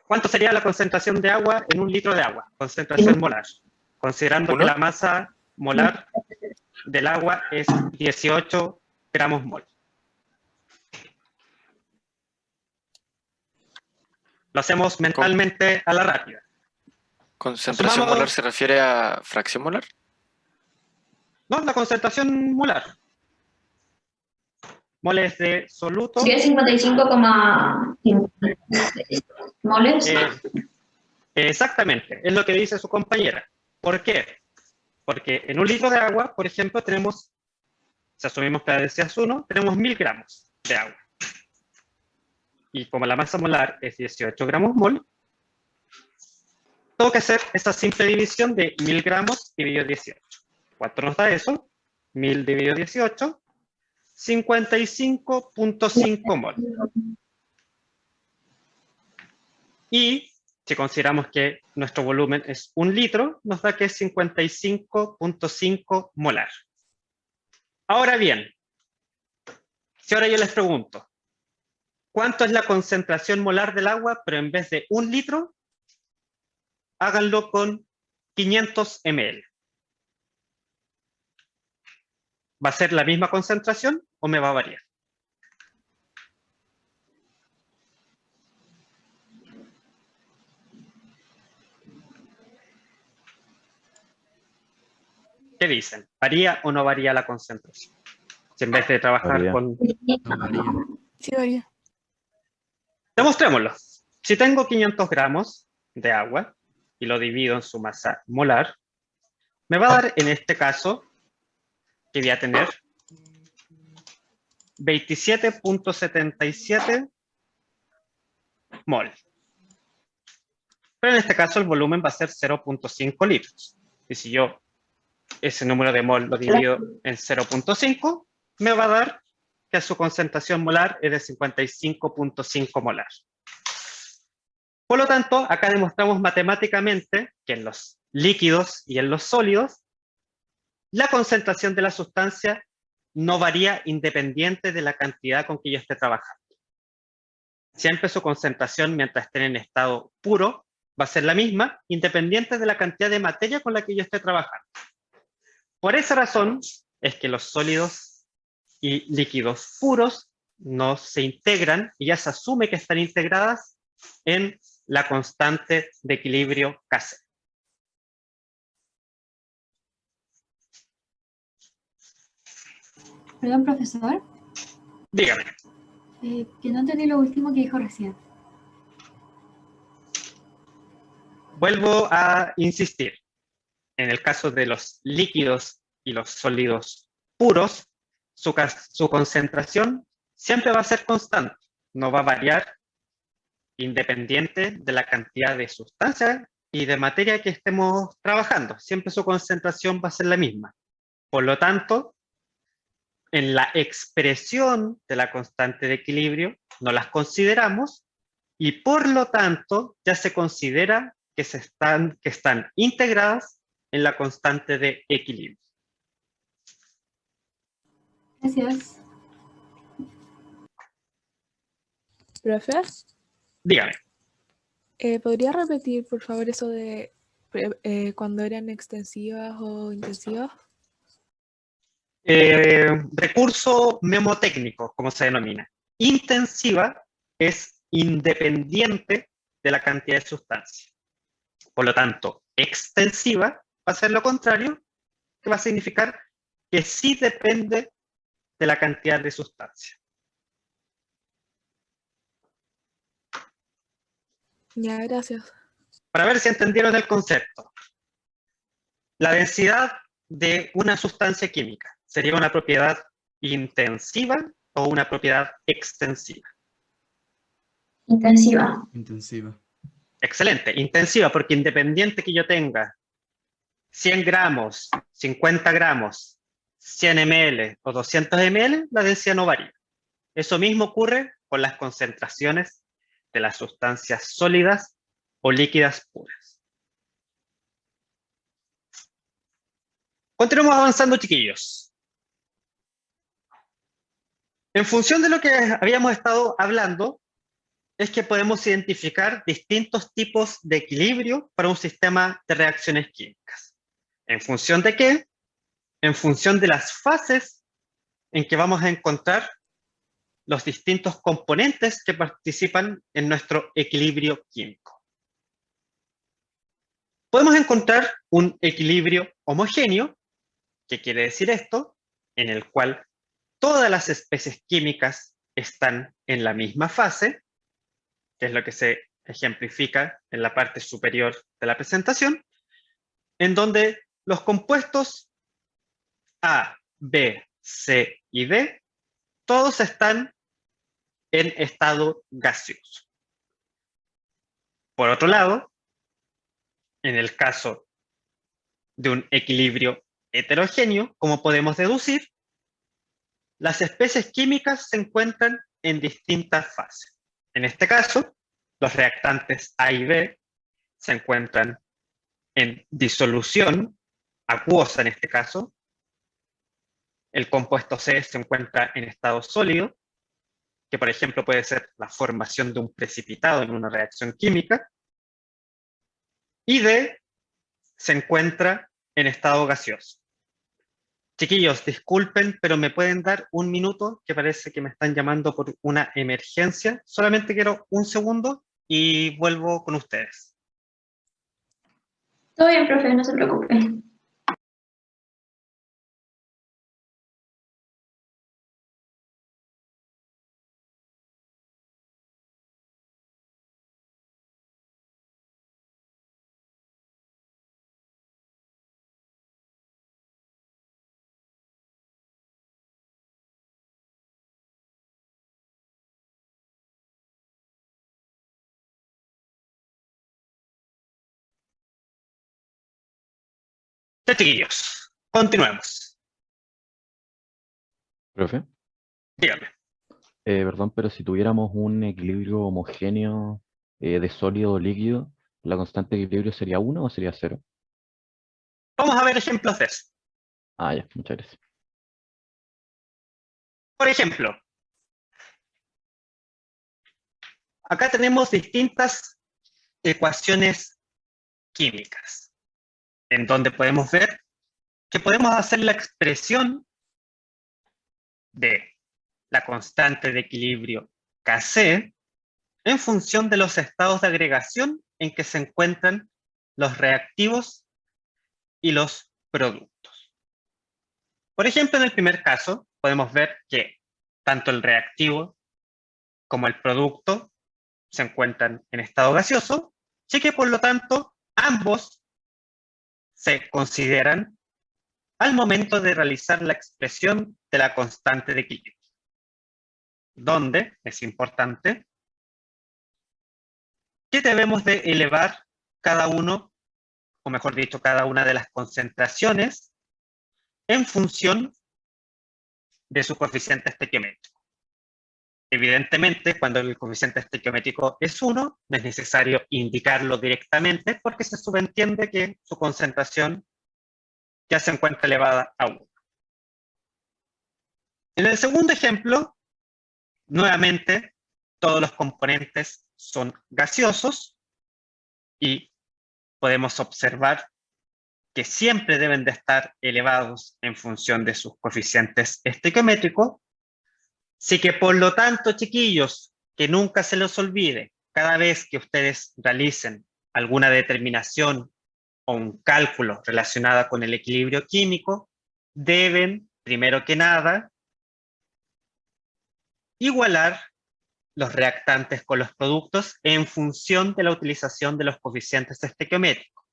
¿Cuánto sería la concentración de agua en 1 litro de agua? Concentración molar. Considerando que la masa molar del agua es 18 gramos mol. Lo hacemos mentalmente a la rápida. ¿Concentración molar se refiere a fracción molar? No, la concentración molar. Moles de soluto. Sería 55,5 moles. Exactamente, es lo que dice su compañera. ¿Por qué? Porque en 1 litro de agua, por ejemplo, tenemos, si asumimos que la densidad es 1, tenemos 1000 gramos de agua. Y como la masa molar es 18 gramos mol, tengo que hacer esa simple división de 1000 gramos dividido 18. ¿Cuánto nos da eso? 1000 dividido 18, 55.5 mol. Y si consideramos que nuestro volumen es 1 litro, nos da que es 55.5 molar. Ahora bien, si ahora yo les pregunto, ¿cuánto es la concentración molar del agua, pero en vez de 1 litro, háganlo con 500 ml? ¿Va a ser la misma concentración o me va a variar? ¿Qué dicen? ¿Varía o no varía la concentración? Si en vez de trabajar con... Sí, varía. Demostrémoslo. Si tengo 500 gramos de agua y lo divido en su masa molar, me va a dar en este caso que voy a tener 27.77 mol. Pero en este caso el volumen va a ser 0.5 litros. Y si yo ese número de mol lo divido en 0.5, me va a dar que su concentración molar es de 55.5 molar. Por lo tanto, acá demostramos matemáticamente que en los líquidos y en los sólidos, la concentración de la sustancia no varía independiente de la cantidad con que yo esté trabajando. Siempre su concentración, mientras estén en estado puro, va a ser la misma, independiente de la cantidad de materia con la que yo esté trabajando. Por esa razón es que los sólidos y líquidos puros no se integran y ya se asume que están integradas en la constante de equilibrio Kc. Perdón, profesor. Dígame. Que no entendí lo último que dijo recién. Vuelvo a insistir. En el caso de los líquidos y los sólidos puros, su concentración siempre va a ser constante. No va a variar independiente de la cantidad de sustancia y de materia que estemos trabajando. Siempre su concentración va a ser la misma. Por lo tanto, en la expresión de la constante de equilibrio no las consideramos y por lo tanto ya se considera que están integradas en la constante de equilibrio. Gracias. ¿Profe? Dígame. ¿Podría repetir, por favor, eso de cuando eran extensivas o intensivas? Recurso mnemotécnico, como se denomina. Intensiva es independiente de la cantidad de sustancia. Por lo tanto, extensiva va a ser lo contrario, que va a significar que sí depende de la cantidad de sustancia. Ya, gracias. Para ver si entendieron el concepto. La densidad de una sustancia química sería una propiedad intensiva o una propiedad extensiva. Intensiva. Intensiva. Excelente, intensiva, porque independiente que yo tenga 100 gramos, 50 gramos, 100 ml o 200 ml, la densidad no varía. Eso mismo ocurre con las concentraciones de las sustancias sólidas o líquidas puras. Continuemos avanzando, chiquillos. En función de lo que habíamos estado hablando, es que podemos identificar distintos tipos de equilibrio para un sistema de reacciones químicas. ¿En función de qué? En función de las fases en que vamos a encontrar los distintos componentes que participan en nuestro equilibrio químico. Podemos encontrar un equilibrio homogéneo, ¿qué quiere decir esto? En el cual todas las especies químicas están en la misma fase, que es lo que se ejemplifica en la parte superior de la presentación, en donde los compuestos A, B, C y D, todos están en estado gaseoso. Por otro lado, en el caso de un equilibrio heterogéneo, como podemos deducir, las especies químicas se encuentran en distintas fases. En este caso, los reactantes A y B se encuentran en disolución, acuosa en este caso. El compuesto C se encuentra en estado sólido, que por ejemplo puede ser la formación de un precipitado en una reacción química. Y D se encuentra en estado gaseoso. Chiquillos, disculpen, pero me pueden dar un minuto, que parece que me están llamando por una emergencia. Solamente quiero un segundo y vuelvo con ustedes. Todo bien, profe, no se preocupe. Ya, chiquillos, continuemos. Profe, Dígame. perdón, pero si tuviéramos un equilibrio homogéneo de sólido o líquido, ¿la constante de equilibrio sería 1 o sería 0? Vamos a ver ejemplos de eso. Ah, ya, muchas gracias. Por ejemplo, acá tenemos distintas ecuaciones químicas, en donde podemos ver que podemos hacer la expresión de la constante de equilibrio Kc en función de los estados de agregación en que se encuentran los reactivos y los productos. Por ejemplo, en el primer caso, podemos ver que tanto el reactivo como el producto se encuentran en estado gaseoso, y que por lo tanto ambos se consideran al momento de realizar la expresión de la constante de equilibrio, donde es importante que debemos de elevar cada uno, o mejor dicho, cada una de las concentraciones en función de su coeficiente estequiométrico. Evidentemente, cuando el coeficiente estequiométrico es 1, no es necesario indicarlo directamente porque se subentiende que su concentración ya se encuentra elevada a 1. En el segundo ejemplo, nuevamente, todos los componentes son gaseosos y podemos observar que siempre deben de estar elevados en función de sus coeficientes estequiométricos. Así que por lo tanto, chiquillos, que nunca se les olvide, cada vez que ustedes realicen alguna determinación o un cálculo relacionado con el equilibrio químico, deben, primero que nada, igualar los reactantes con los productos en función de la utilización de los coeficientes estequiométricos.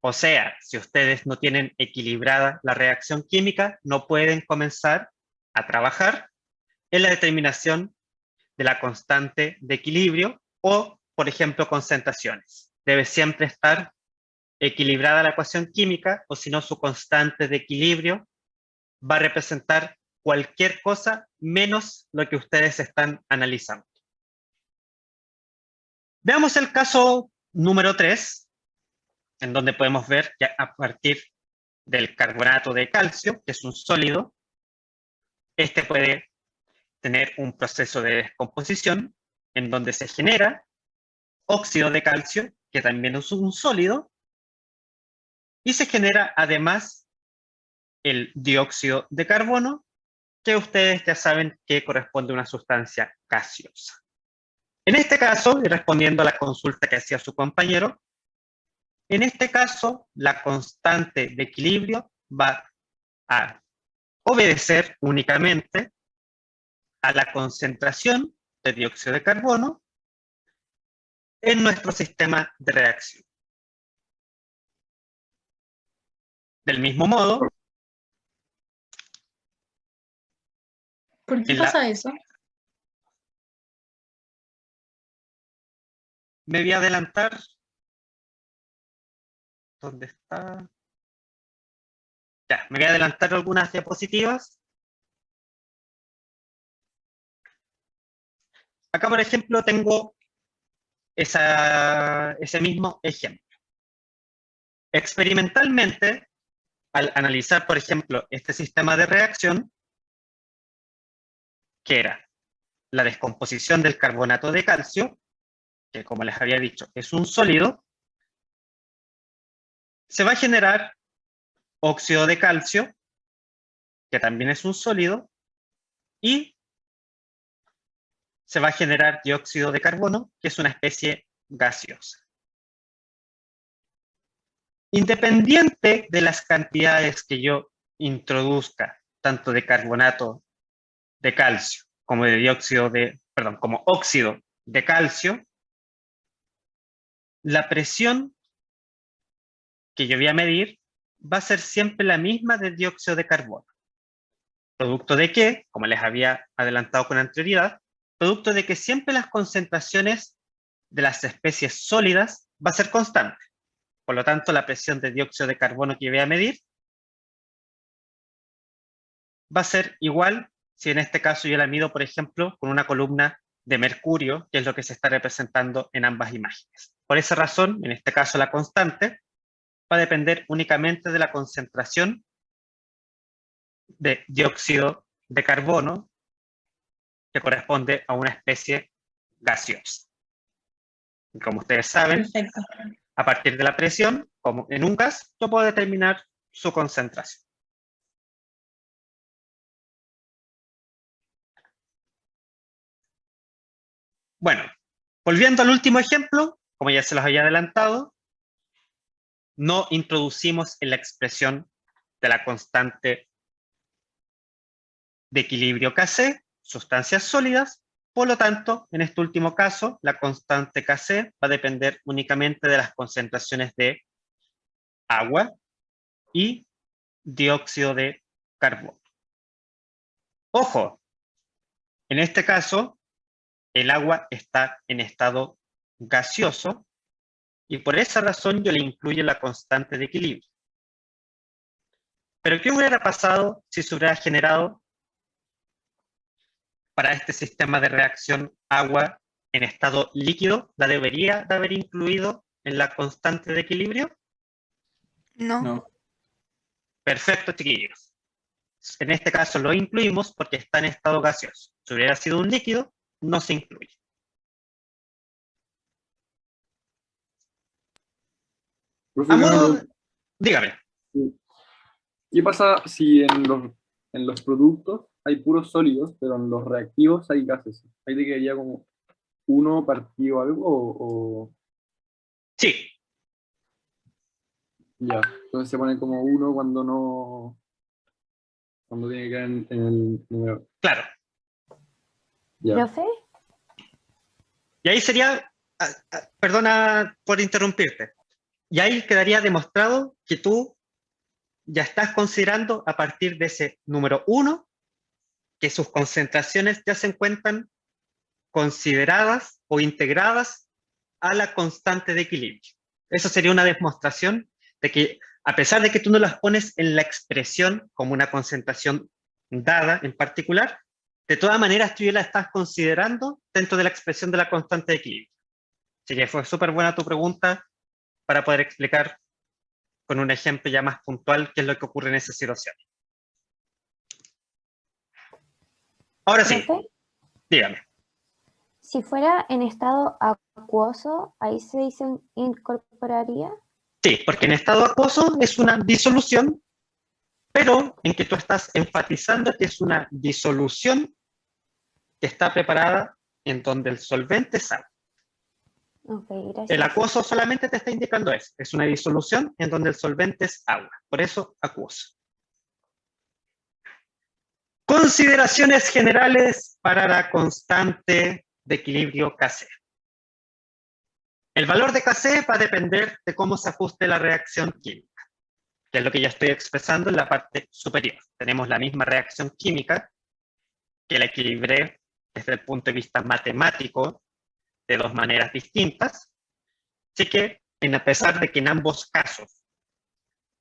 O sea, si ustedes no tienen equilibrada la reacción química, no pueden comenzar a trabajar en la determinación de la constante de equilibrio o, por ejemplo, concentraciones. Debe siempre estar equilibrada la ecuación química, o si no, su constante de equilibrio va a representar cualquier cosa menos lo que ustedes están analizando. Veamos el caso número 3, en donde podemos ver que a partir del carbonato de calcio, que es un sólido, este puede tener un proceso de descomposición en donde se genera óxido de calcio, que también es un sólido, y se genera además el dióxido de carbono, que ustedes ya saben que corresponde a una sustancia gaseosa. En este caso, y respondiendo a la consulta que hacía su compañero, en este caso, la constante de equilibrio va a obedecer únicamente a la concentración de dióxido de carbono en nuestro sistema de reacción. Del mismo modo, ¿Por qué en la- pasa eso? me voy a adelantar. ¿Dónde está? Ya, me voy a adelantar algunas diapositivas. Acá, por ejemplo, tengo ese mismo ejemplo. Experimentalmente, al analizar, por ejemplo, este sistema de reacción, que era la descomposición del carbonato de calcio, que como les había dicho, es un sólido, se va a generar óxido de calcio, que también es un sólido, y se va a generar dióxido de carbono, que es una especie gaseosa. Independiente de las cantidades que yo introduzca, tanto de carbonato de calcio como de como óxido de calcio, la presión que yo voy a medir va a ser siempre la misma de dióxido de carbono. Producto de que, como les había adelantado con anterioridad, producto de que siempre las concentraciones de las especies sólidas va a ser constante. Por lo tanto, la presión de dióxido de carbono que yo voy a medir va a ser igual si en este caso yo la mido, por ejemplo, con una columna de mercurio, que es lo que se está representando en ambas imágenes. Por esa razón, en este caso la constante va a depender únicamente de la concentración de dióxido de carbono que corresponde a una especie gaseosa. Y como ustedes saben, Perfecto. a partir de la presión, como en un gas, yo puedo determinar su concentración. Bueno, volviendo al último ejemplo, como ya se los había adelantado, no introducimos en la expresión de la constante de equilibrio Kc sustancias sólidas, por lo tanto, en este último caso, la constante Kc va a depender únicamente de las concentraciones de agua y dióxido de carbono. Ojo, en este caso, el agua está en estado gaseoso y por esa razón yo le incluyo la constante de equilibrio. Pero ¿qué hubiera pasado si se hubiera generado para este sistema de reacción agua en estado líquido? ¿La debería de haber incluido en la constante de equilibrio? No. No. Perfecto, chiquillos. En este caso lo incluimos porque está en estado gaseoso. Si hubiera sido un líquido, no se incluye. Profe, A yo modo, no- dígame. ¿Qué pasa si en los productos hay puros sólidos, pero en los reactivos hay gases? ¿Ahí te quedaría como uno partido algo o Sí, ya? Entonces se pone como uno cuando no, cuando tiene que quedar en el número. claro. Ya. ¿Profe? Y ahí sería, perdona por interrumpirte, y ahí quedaría demostrado que tú ya estás considerando a partir de ese número 1 que sus concentraciones ya se encuentran consideradas o integradas a la constante de equilibrio. Eso sería una demostración de que, a pesar de que tú no las pones en la expresión como una concentración dada en particular, de todas maneras tú ya la estás considerando dentro de la expresión de la constante de equilibrio. Así que fue súper buena tu pregunta para poder explicar con un ejemplo ya más puntual qué es lo que ocurre en esa situación. Ahora sí, ¿Profe? dígame. Si fuera en estado acuoso, ¿ahí se incorporaría? Sí, porque en estado acuoso es una disolución, pero en que tú estás enfatizando que es una disolución que está preparada en donde el solvente es agua. Ok, gracias. El acuoso solamente te está indicando eso, es una disolución en donde el solvente es agua, por eso acuoso. Consideraciones generales para la constante de equilibrio Kc. El valor de Kc va a depender de cómo se ajuste la reacción química, que es lo que ya estoy expresando en la parte superior. Tenemos la misma reacción química, que la equilibré desde el punto de vista matemático de dos maneras distintas. Así que, a pesar de que en ambos casos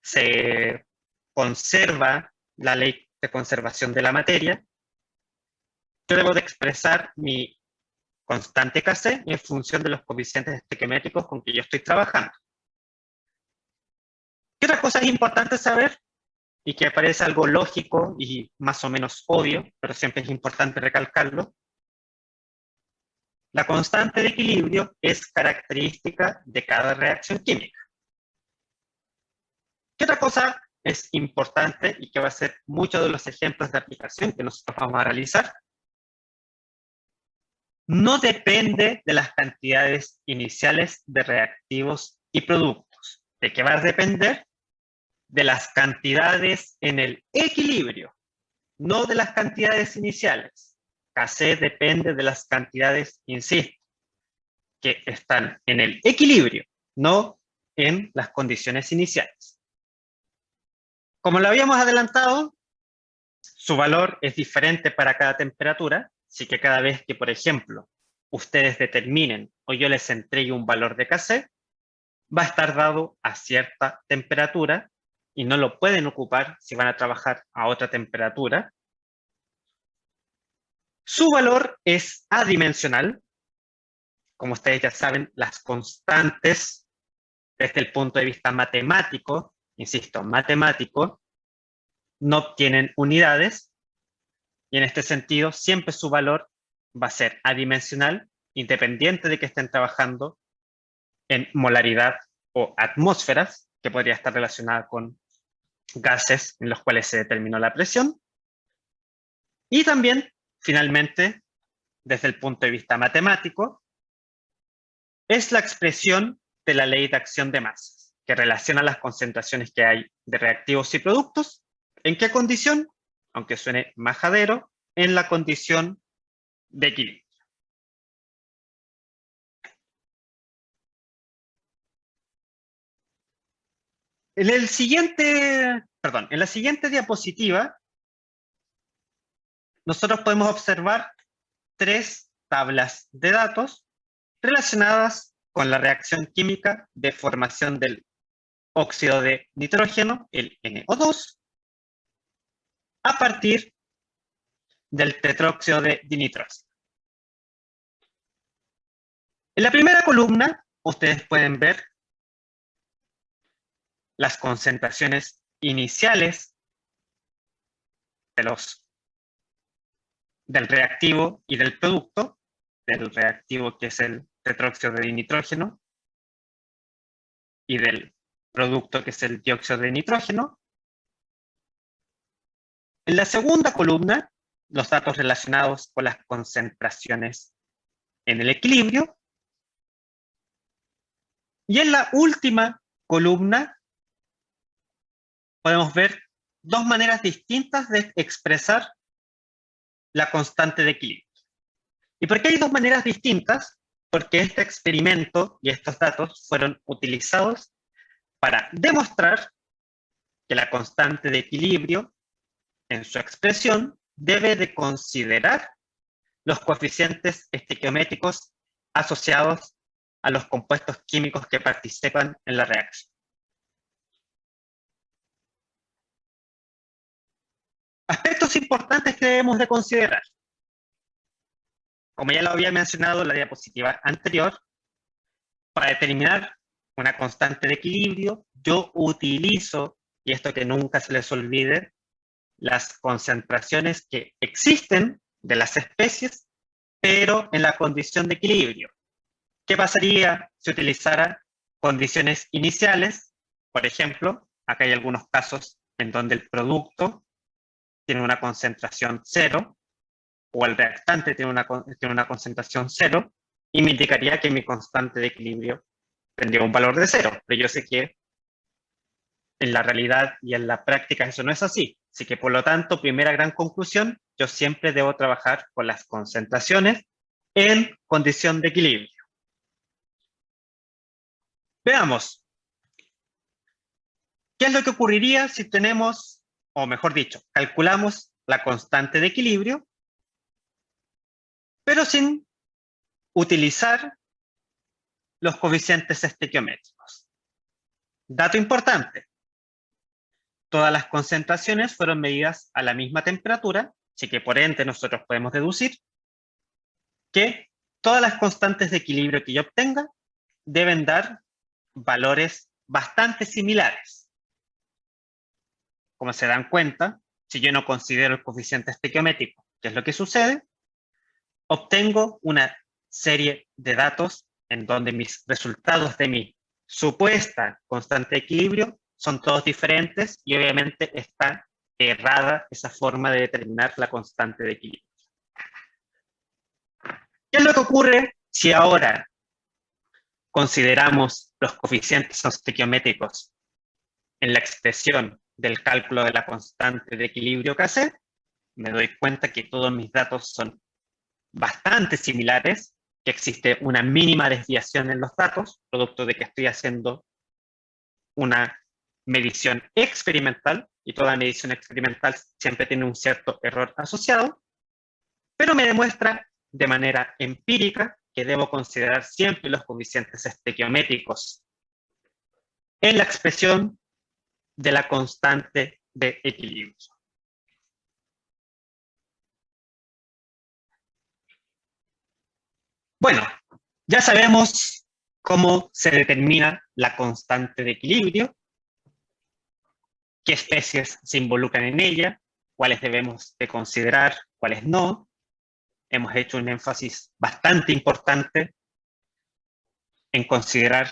se conserva la ley de conservación de la materia, yo debo de expresar mi constante Kc en función de los coeficientes estequiométricos con que yo estoy trabajando. ¿Qué otra cosa es importante saber? Y que parece algo lógico y más o menos obvio, pero siempre es importante recalcarlo. La constante de equilibrio es característica de cada reacción química. ¿Qué otra cosa es importante y que va a ser muchos de los ejemplos de aplicación que nosotros vamos a realizar? No depende de las cantidades iniciales de reactivos y productos. ¿De qué va a depender? De las cantidades en el equilibrio, no de las cantidades iniciales. Kc depende de las cantidades, insisto, que están en el equilibrio, no en las condiciones iniciales. Como lo habíamos adelantado, su valor es diferente para cada temperatura, así que cada vez que, por ejemplo, ustedes determinen o yo les entregue un valor de Kc, va a estar dado a cierta temperatura y no lo pueden ocupar si van a trabajar a otra temperatura. Su valor es adimensional. Como ustedes ya saben, las constantes, desde el punto de vista matemático, insisto, matemático, no obtienen unidades, y en este sentido, siempre su valor va a ser adimensional, independiente de que estén trabajando en molaridad o atmósferas, que podría estar relacionada con gases en los cuales se determinó la presión. Y también, finalmente, desde el punto de vista matemático, es la expresión de la ley de acción de masas, que relaciona las concentraciones que hay de reactivos y productos. ¿En qué condición? Aunque suene majadero, en la condición de equilibrio. En la siguiente diapositiva, nosotros podemos observar tres tablas de datos relacionadas con la reacción química de formación del óxido de nitrógeno, el NO2, a partir del tetróxido de dinitrógeno. En la primera columna, ustedes pueden ver las concentraciones iniciales del reactivo y del producto, del reactivo que es el tetróxido de dinitrógeno y del producto que es el dióxido de nitrógeno. En la segunda columna, los datos relacionados con las concentraciones en el equilibrio. Y en la última columna, podemos ver dos maneras distintas de expresar la constante de equilibrio. ¿Y por qué hay dos maneras distintas? Porque este experimento y estos datos fueron utilizados para demostrar que la constante de equilibrio en su expresión debe de considerar los coeficientes estequiométricos asociados a los compuestos químicos que participan en la reacción. Aspectos importantes que debemos de considerar. Como ya lo había mencionado en la diapositiva anterior, para determinar una constante de equilibrio, yo utilizo, y esto que nunca se les olvide, las concentraciones que existen de las especies, pero en la condición de equilibrio. ¿Qué pasaría si utilizara condiciones iniciales? Por ejemplo, acá hay algunos casos en donde el producto tiene una concentración 0, o el reactante tiene una concentración 0, y me indicaría que mi constante de equilibrio tendría un valor de 0, pero yo sé que en la realidad y en la práctica eso no es así. Así que por lo tanto, primera gran conclusión, yo siempre debo trabajar con las concentraciones en condición de equilibrio. Veamos. ¿Qué es lo que ocurriría si tenemos, o mejor dicho, calculamos la constante de equilibrio, pero sin utilizar los coeficientes estequiométricos? Dato importante. Todas las concentraciones fueron medidas a la misma temperatura, así que por ende nosotros podemos deducir que todas las constantes de equilibrio que yo obtenga deben dar valores bastante similares. Como se dan cuenta, si yo no considero el coeficiente estequiométrico, ¿qué es lo que sucede? Obtengo una serie de datos en donde mis resultados de mi supuesta constante de equilibrio son todos diferentes y obviamente está errada esa forma de determinar la constante de equilibrio. ¿Qué es lo que ocurre si ahora consideramos los coeficientes estequiométricos en la expresión del cálculo de la constante de equilibrio Kc? Me doy cuenta que todos mis datos son bastante similares, que existe una mínima desviación en los datos, producto de que estoy haciendo una medición experimental, y toda medición experimental siempre tiene un cierto error asociado, pero me demuestra de manera empírica que debo considerar siempre los coeficientes estequiométricos en la expresión de la constante de equilibrio. Bueno, ya sabemos cómo se determina la constante de equilibrio, qué especies se involucran en ella, cuáles debemos de considerar, cuáles no. Hemos hecho un énfasis bastante importante en considerar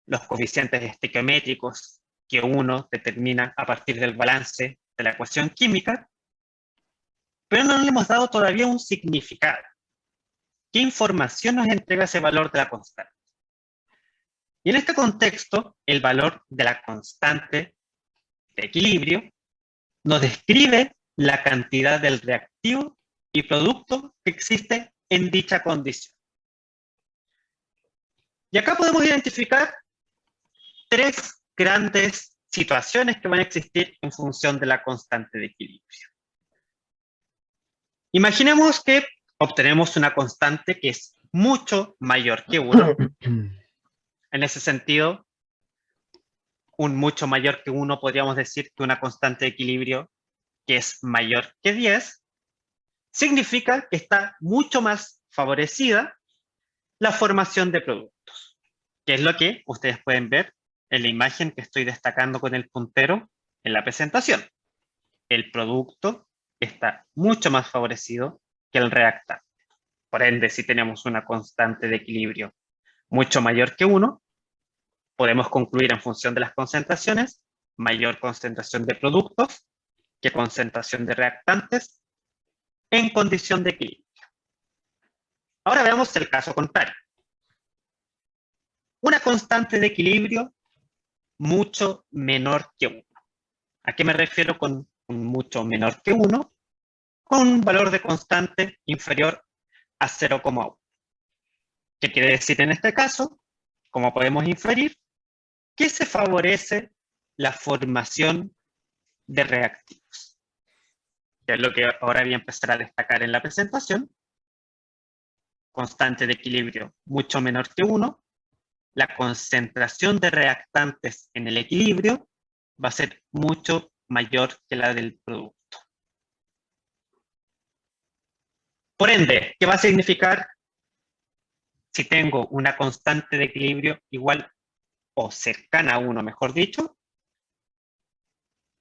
los coeficientes estequiométricos que uno determina a partir del balance de la ecuación química, pero no le hemos dado todavía un significado. ¿Qué información nos entrega ese valor de la constante? Y en este contexto, el valor de la constante de equilibrio nos describe la cantidad del reactivo y producto que existe en dicha condición. Y acá podemos identificar tres grandes situaciones que van a existir en función de la constante de equilibrio. Imaginemos que obtenemos una constante que es mucho mayor que 1. En ese sentido, un mucho mayor que 1 podríamos decir que una constante de equilibrio que es mayor que 10 significa que está mucho más favorecida la formación de productos, que es lo que ustedes pueden ver en la imagen que estoy destacando con el puntero en la presentación. El producto está mucho más favorecido que el reactante. Por ende, si tenemos una constante de equilibrio mucho mayor que 1, podemos concluir en función de las concentraciones, mayor concentración de productos que concentración de reactantes en condición de equilibrio. Ahora veamos el caso contrario. Una constante de equilibrio mucho menor que 1. ¿A qué me refiero con un mucho menor que 1? Con un valor de constante inferior a 0,1. ¿Qué quiere decir en este caso? Como podemos inferir, que se favorece la formación de reactivos, que es lo que ahora voy a empezar a destacar en la presentación. Constante de equilibrio mucho menor que 1, la concentración de reactantes en el equilibrio va a ser mucho mayor que la del producto. Por ende, ¿qué va a significar si tengo una constante de equilibrio igual o cercana a 1, mejor dicho?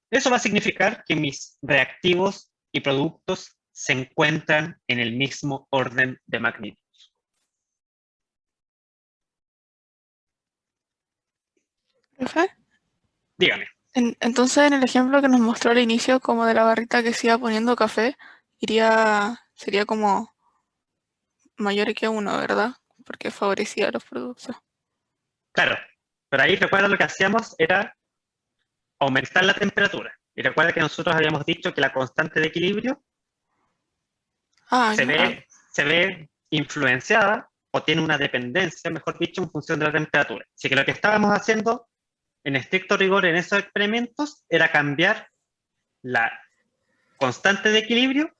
Eso va a significar que mis reactivos y productos se encuentran en el mismo orden de magnitud. ¿Profe? Dígame. Entonces, en el ejemplo que nos mostró al inicio, como de la barrita que se iba poniendo café, sería como mayor que 1, ¿verdad? Porque favorecía a los productos. Claro, pero ahí recuerda lo que hacíamos era aumentar la temperatura. Y recuerda que nosotros habíamos dicho que la constante de equilibrio se ve influenciada o tiene una dependencia, mejor dicho, en función de la temperatura. Así que lo que estábamos haciendo en estricto rigor en esos experimentos era cambiar la constante de equilibrio.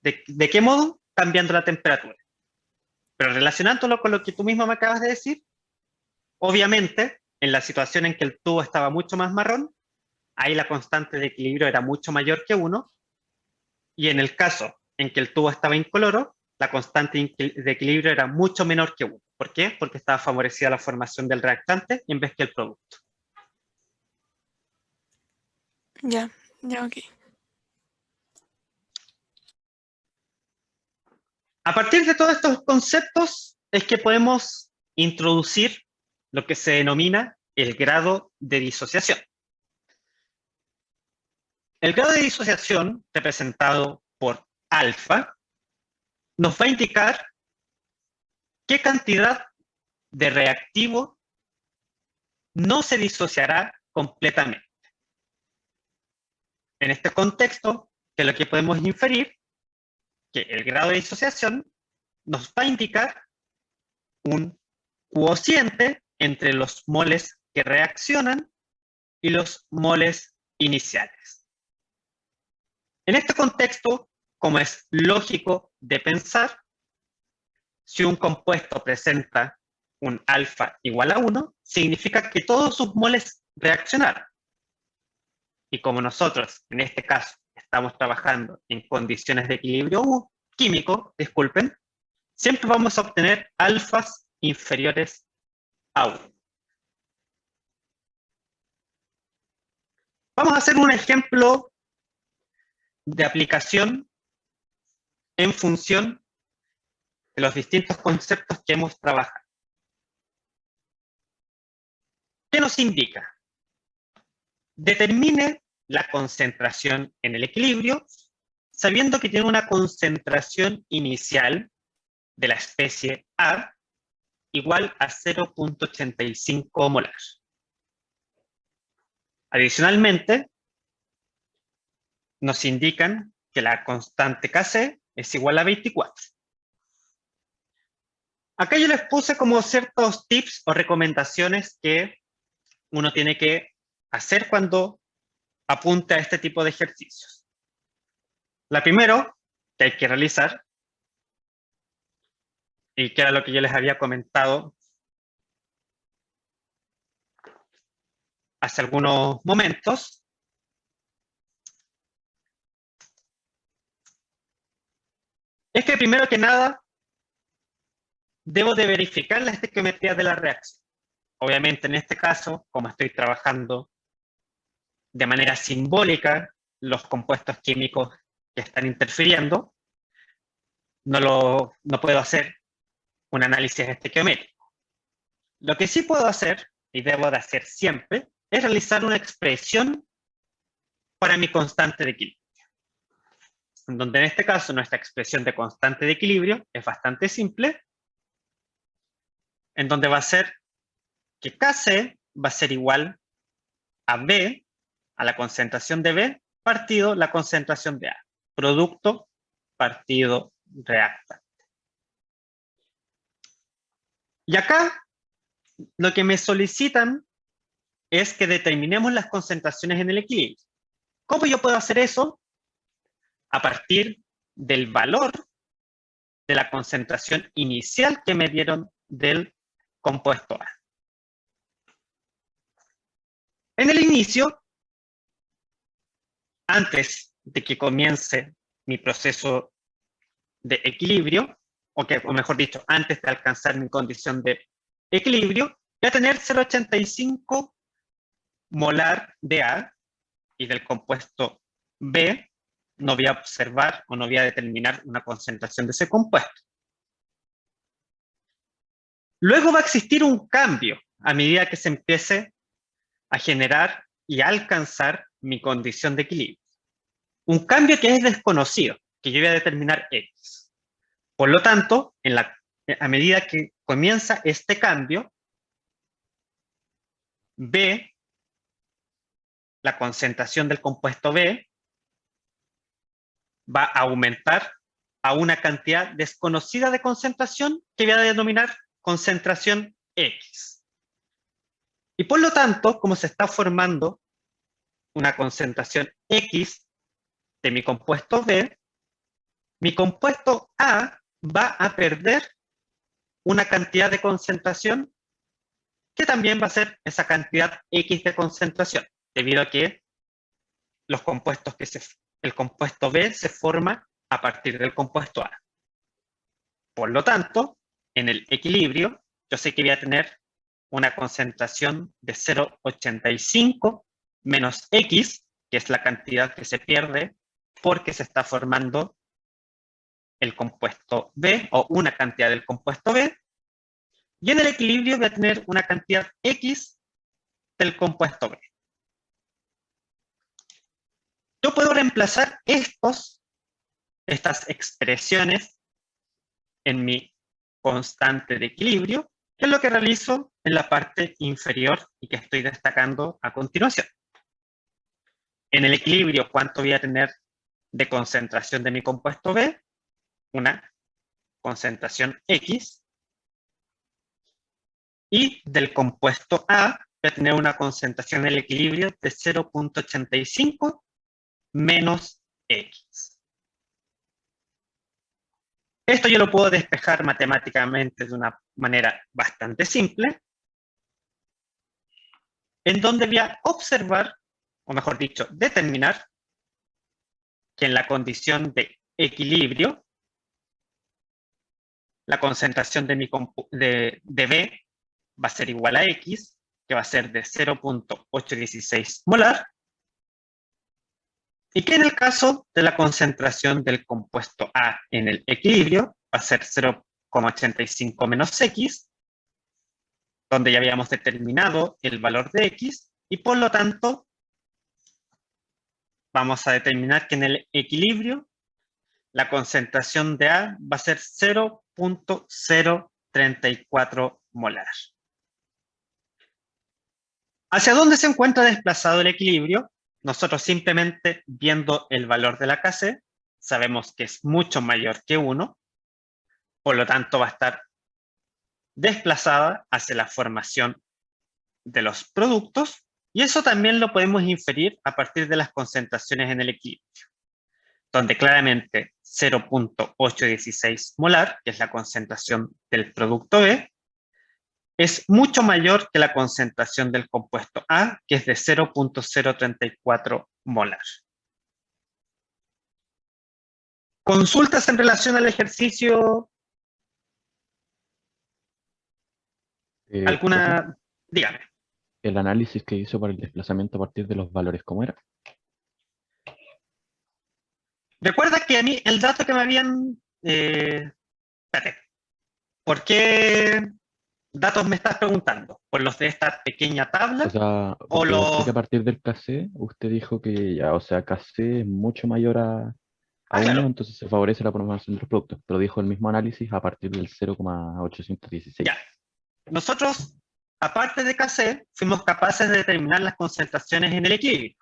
¿De qué modo? Cambiando la temperatura. Pero relacionándolo con lo que tú mismo me acabas de decir, obviamente, en la situación en que el tubo estaba mucho más marrón, ahí la constante de equilibrio era mucho mayor que 1, y en el caso en que el tubo estaba incoloro, la constante de equilibrio era mucho menor que 1. ¿Por qué? Porque estaba favorecida la formación del reactante en vez que el producto. Ya, ok. A partir de todos estos conceptos es que podemos introducir lo que se denomina el grado de disociación. El grado de disociación, representado por alfa, nos va a indicar qué cantidad de reactivo no se disociará completamente. En este contexto, que lo que podemos inferir, que el grado de disociación nos va a indicar un cociente entre los moles que reaccionan y los moles iniciales. En este contexto, como es lógico de pensar, si un compuesto presenta un alfa igual a 1, significa que todos sus moles reaccionaron. Y como nosotros, en este caso, estamos trabajando en condiciones de equilibrio químico, siempre vamos a obtener alfas inferiores a 1. Vamos a hacer un ejemplo de aplicación en función de los distintos conceptos que hemos trabajado. ¿Qué nos indica? Determine la concentración en el equilibrio, sabiendo que tiene una concentración inicial de la especie A igual a 0.85 molar. Adicionalmente, nos indican que la constante Kc es igual a 24. Acá yo les puse como ciertos tips o recomendaciones que uno tiene que hacer cuando apunta a este tipo de ejercicios. La primero que hay que realizar, y que era lo que yo les había comentado hace algunos momentos, es que primero que nada debo de verificar la estequiometría de la reacción. Obviamente en este caso, como estoy trabajando de manera simbólica los compuestos químicos que están interfiriendo, no puedo hacer un análisis estequiométrico. Lo que sí puedo hacer, y debo de hacer siempre, es realizar una expresión para mi constante de equilibrio. En donde en este caso nuestra expresión de constante de equilibrio es bastante simple, en donde va a ser que Kc va a ser igual a B, a la concentración de B, partido la concentración de A. Producto partido reactante. Y acá lo que me solicitan es que determinemos las concentraciones en el equilibrio. ¿Cómo yo puedo hacer eso? A partir del valor de la concentración inicial que me dieron del compuesto A. En el inicio, antes de que comience mi proceso de equilibrio, o mejor dicho, antes de alcanzar mi condición de equilibrio, voy a tener 0,85 molar de A, y del compuesto B no voy a observar o no voy a determinar una concentración de ese compuesto. Luego va a existir un cambio a medida que se empiece a generar y a alcanzar mi condición de equilibrio. Un cambio que es desconocido, que yo voy a determinar X. Por lo tanto, a medida que comienza este cambio, B, la concentración del compuesto B, va a aumentar a una cantidad desconocida de concentración que voy a denominar concentración X. Y por lo tanto, como se está formando una concentración X de mi compuesto B, mi compuesto A va a perder una cantidad de concentración que también va a ser esa cantidad X de concentración, debido a que los compuestos el compuesto B se forma a partir del compuesto A. Por lo tanto, en el equilibrio, yo sé que voy a tener una concentración de 0,85 menos X, que es la cantidad que se pierde porque se está formando el compuesto B, o una cantidad del compuesto B, y en el equilibrio voy a tener una cantidad X del compuesto B. Yo puedo reemplazar estas expresiones en mi constante de equilibrio, que es lo que realizo en la parte inferior y que estoy destacando a continuación. En el equilibrio, ¿cuánto voy a tener de concentración de mi compuesto B? Una concentración X. Y del compuesto A voy a tener una concentración en el equilibrio de 0,85 menos X. Esto yo lo puedo despejar matemáticamente de una manera bastante simple, en donde voy a observar, o mejor dicho, determinar que en la condición de equilibrio, la concentración de B va a ser igual a X, que va a ser de 0,816 molar, y que en el caso de la concentración del compuesto A en el equilibrio va a ser 0,85 menos X, donde ya habíamos determinado el valor de X, y por lo tanto vamos a determinar que en el equilibrio la concentración de A va a ser 0,034 molar. ¿Hacia dónde se encuentra desplazado el equilibrio? Nosotros simplemente viendo el valor de la Kc, sabemos que es mucho mayor que 1, por lo tanto va a estar desplazada hacia la formación de los productos, y eso también lo podemos inferir a partir de las concentraciones en el equilibrio, donde claramente 0,816 molar, que es la concentración del producto B, es mucho mayor que la concentración del compuesto A, que es de 0,034 molar. ¿Consultas en relación al ejercicio? ¿Alguna? Dígame. El análisis que hizo para el desplazamiento a partir de los valores, ¿cómo era? Recuerda que a mí el dato que me habían... espérate. ¿Por qué datos me estás preguntando? ¿Por los de esta pequeña tabla? O sea, ¿O porque yo sé los...? que a partir del Kc, usted dijo que ya, o sea, Kc es mucho mayor a 1, claro. entonces se favorece la formación de los productos, pero dijo el mismo análisis a partir del 0,816. Ya. Nosotros, aparte de Kc, fuimos capaces de determinar las concentraciones en el equilibrio.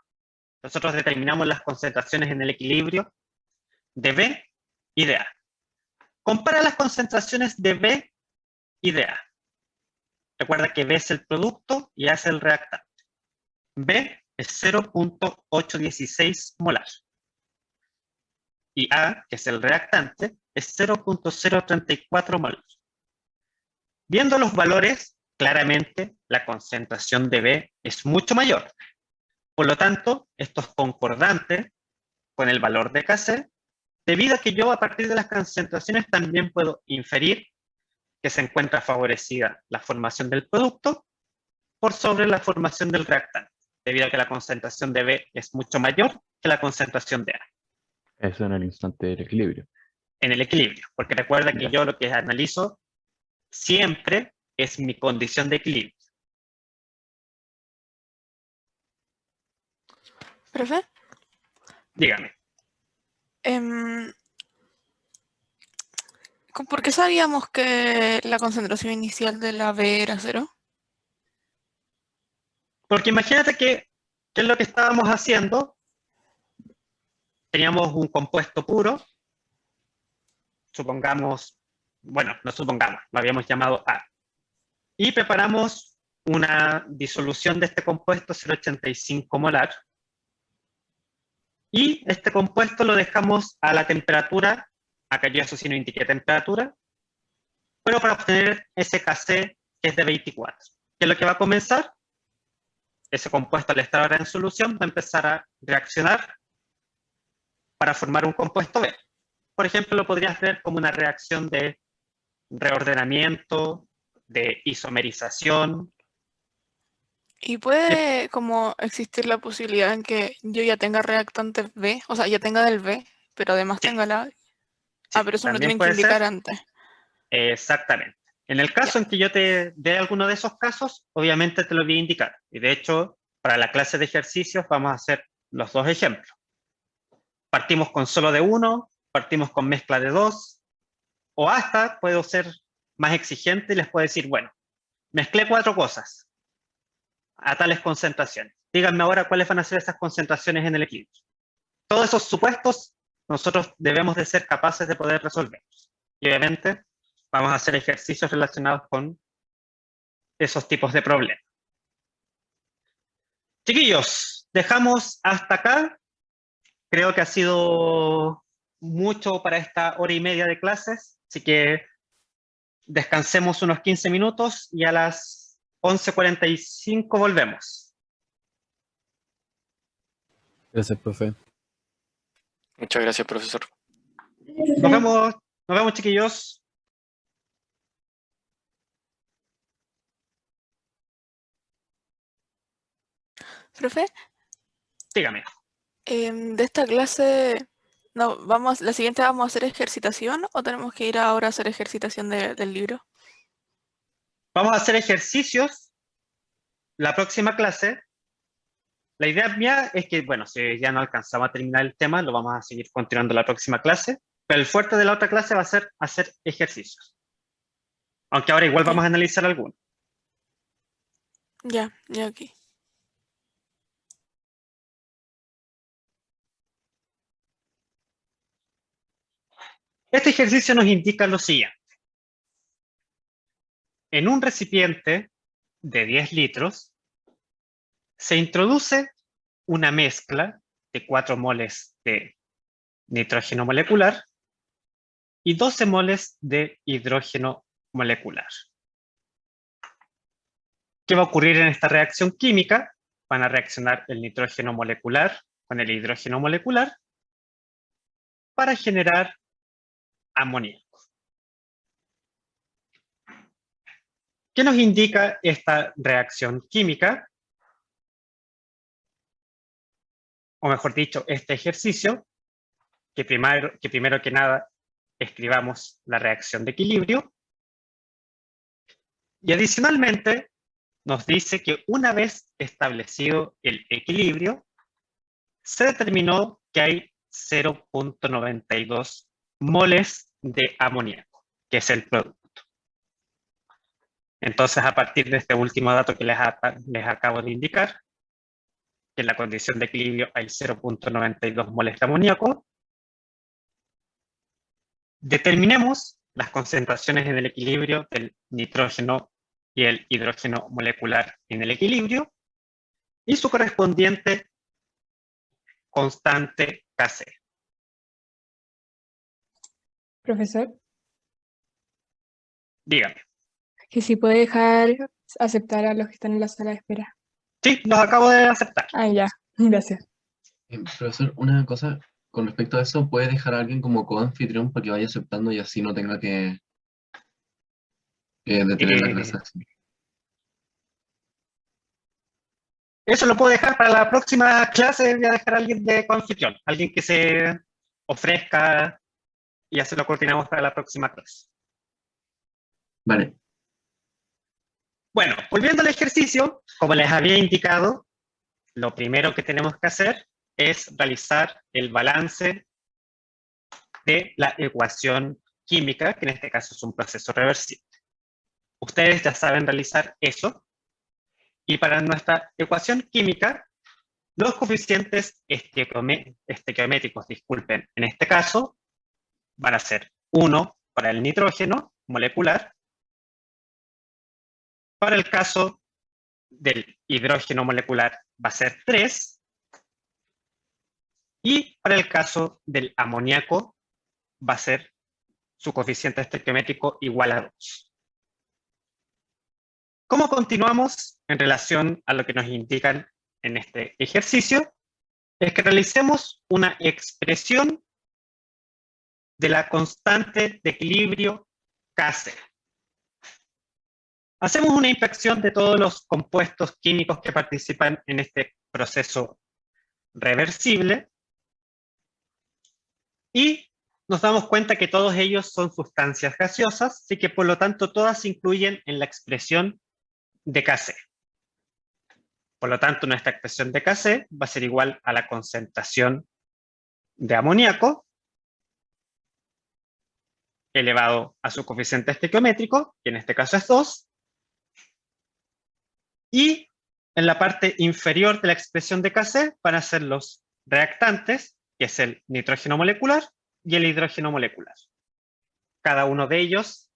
Nosotros determinamos las concentraciones en el equilibrio de B y de A. Compara las concentraciones de B y de A. Recuerda que B es el producto y A es el reactante. B es 0.816 molar. Y A, que es el reactante, es 0.034 molar. Viendo los valores, claramente la concentración de B es mucho mayor. Por lo tanto, esto es concordante con el valor de Kc, debido a que yo a partir de las concentraciones también puedo inferir que se encuentra favorecida la formación del producto por sobre la formación del reactante, debido a que la concentración de B es mucho mayor que la concentración de A. Eso en el instante del equilibrio. En el equilibrio, porque recuerda que Ya. yo lo que analizo siempre es mi condición de equilibrio. ¿Profe? Dígame. ¿Por qué sabíamos que la concentración inicial de la B era 0? Porque imagínate que, ¿qué es lo que estábamos haciendo? Teníamos un compuesto puro, supongamos, bueno, no supongamos, lo habíamos llamado A. Y preparamos una disolución de este compuesto 0,85 molar. Y este compuesto lo dejamos a la temperatura, acá yo eso sí no indiqué temperatura, pero para obtener ese Kc que es de 24. ¿Qué es lo que va a comenzar? Ese compuesto al estar ahora en solución va a empezar a reaccionar para formar un compuesto B. Por ejemplo, lo podrías ver como una reacción de reordenamiento, de isomerización. ¿Y puede como existir la posibilidad en que yo ya tenga reactante B, o sea, ya tenga del B, pero además tenga la... Sí, pero eso me lo también tienen que puede indicar ser. antes. Exactamente. En el caso en que yo te dé alguno de esos casos, obviamente te lo voy a indicar. Y de hecho, para la clase de ejercicios vamos a hacer los dos ejemplos. Partimos con solo de uno, partimos con mezcla de dos, o hasta puedo ser más exigente y les puedo decir, bueno, mezclé 4 cosas a tales concentraciones. Díganme ahora cuáles van a ser esas concentraciones en el equilibrio. Todos esos supuestos nosotros debemos de ser capaces de poder resolverlos. Y obviamente vamos a hacer ejercicios relacionados con esos tipos de problemas. Chiquillos, dejamos hasta acá. Creo que ha sido mucho para esta hora y media de clases, así que descansemos unos 15 minutos y a las 11:45 volvemos. Gracias, profe. Muchas gracias, profesor. Nos vemos chiquillos. Profe, Dígame. de esta clase, no, la siguiente vamos a hacer ejercitación o tenemos que ir ahora a hacer ejercitación del libro. Vamos a hacer ejercicios la próxima clase. La idea mía es que, bueno, si ya no alcanzamos a terminar el tema, lo vamos a seguir continuando la próxima clase, pero el fuerte de la otra clase va a ser hacer ejercicios. Aunque ahora igual vamos a analizar algunos. Ya aquí. Este ejercicio nos indica lo siguiente. En un recipiente de 10 litros, se introduce una mezcla de 4 moles de nitrógeno molecular y 12 moles de hidrógeno molecular. ¿Qué va a ocurrir en esta reacción química? Van a reaccionar el nitrógeno molecular con el hidrógeno molecular para generar amoníaco. ¿Qué nos indica esta reacción química? O mejor dicho, este ejercicio, que primero que nada escribamos la reacción de equilibrio. Y adicionalmente nos dice que una vez establecido el equilibrio, se determinó que hay 0.92 moles de amoníaco, que es el producto. Entonces, a partir de este último dato que les acabo de indicar, que en la condición de equilibrio hay 0.92 moles de amoníaco, determinemos las concentraciones en el equilibrio del nitrógeno y el hidrógeno molecular en el equilibrio, y su correspondiente constante Kc. Profesor, Dígame. que si puede dejar aceptar a los que están en la sala de espera. Sí, los acabo de aceptar. Ah, ya, gracias. Profesor, una cosa con respecto a eso, ¿puede dejar a alguien como coanfitrión para que vaya aceptando y así no tenga que detener la clase así? Eso lo puedo dejar para la próxima clase. Voy a dejar a alguien de coanfitrión, alguien que se ofrezca, y así lo coordinamos para la próxima clase. Vale. Bueno, volviendo al ejercicio, como les había indicado, lo primero que tenemos que hacer es realizar el balance de la ecuación química, que en este caso es un proceso reversible. Ustedes ya saben realizar eso, y para nuestra ecuación química, los coeficientes estequiométricos, disculpen, en este caso, van a ser 1 para el nitrógeno molecular. Para el caso del hidrógeno molecular va a ser 3. Y para el caso del amoníaco va a ser su coeficiente estequiométrico igual a 2. ¿Cómo continuamos en relación a lo que nos indican en este ejercicio? Es que realicemos una expresión de la constante de equilibrio Kc. Hacemos una inspección de todos los compuestos químicos que participan en este proceso reversible y nos damos cuenta que todos ellos son sustancias gaseosas, así que por lo tanto todas se incluyen en la expresión de Kc. Por lo tanto, nuestra expresión de Kc va a ser igual a la concentración de amoníaco elevado a su coeficiente estequiométrico, que en este caso es 2, y en la parte inferior de la expresión de Kc van a ser los reactantes, que es el nitrógeno molecular y el hidrógeno molecular. Cada uno de ellos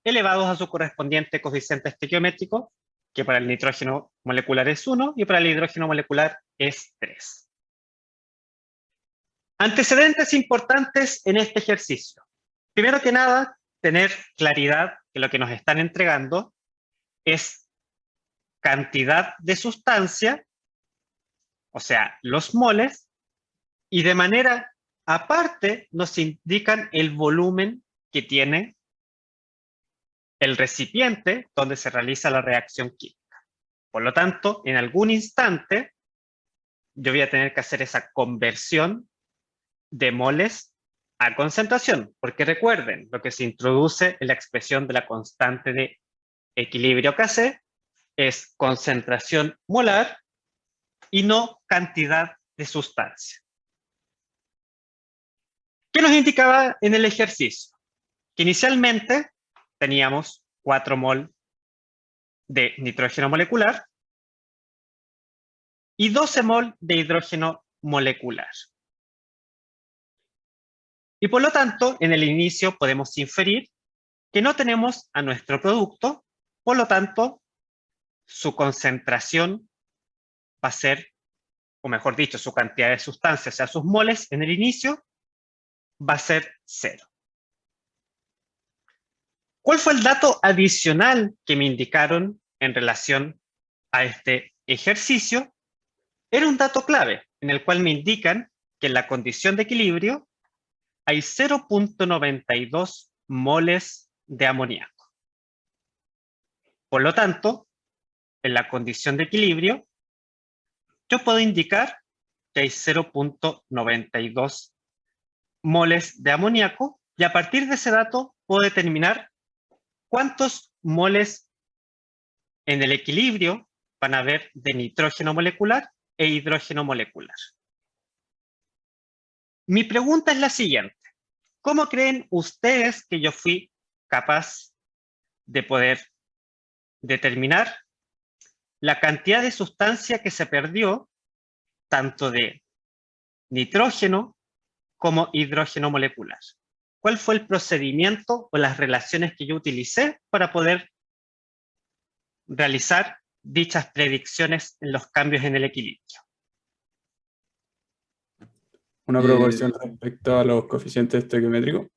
elevados a su correspondiente coeficiente estequiométrico, que para el nitrógeno molecular es 1 y para el hidrógeno molecular es 3. Antecedentes importantes en este ejercicio. Primero que nada, tener claridad que lo que nos están entregando es cantidad de sustancia, o sea, los moles, y de manera aparte nos indican el volumen que tiene el recipiente donde se realiza la reacción química. Por lo tanto, en algún instante, yo voy a tener que hacer esa conversión de moles a concentración, porque recuerden, lo que se introduce en la expresión de la constante de equilibrio Kc es concentración molar y no cantidad de sustancia. ¿Qué nos indicaba en el ejercicio? Que inicialmente teníamos 4 mol de nitrógeno molecular y 12 mol de hidrógeno molecular. Y por lo tanto, en el inicio podemos inferir que no tenemos a nuestro producto, por lo tanto, su concentración va a ser, o mejor dicho, su cantidad de sustancia, o sea, sus moles en el inicio, va a ser 0. ¿Cuál fue el dato adicional que me indicaron en relación a este ejercicio? Era un dato clave, en el cual me indican que en la condición de equilibrio hay 0.92 moles de amoníaco. Por lo tanto, en la condición de equilibrio, yo puedo indicar que hay 0.92 moles de amoníaco, y a partir de ese dato puedo determinar cuántos moles en el equilibrio van a haber de nitrógeno molecular e hidrógeno molecular. Mi pregunta es la siguiente: ¿cómo creen ustedes que yo fui capaz de poder determinar la cantidad de sustancia que se perdió, tanto de nitrógeno como hidrógeno molecular? cuál fue el procedimiento o las relaciones que yo utilicé para poder realizar dichas predicciones en los cambios en el equilibrio. Una proporción respecto a los coeficientes estequiométricos.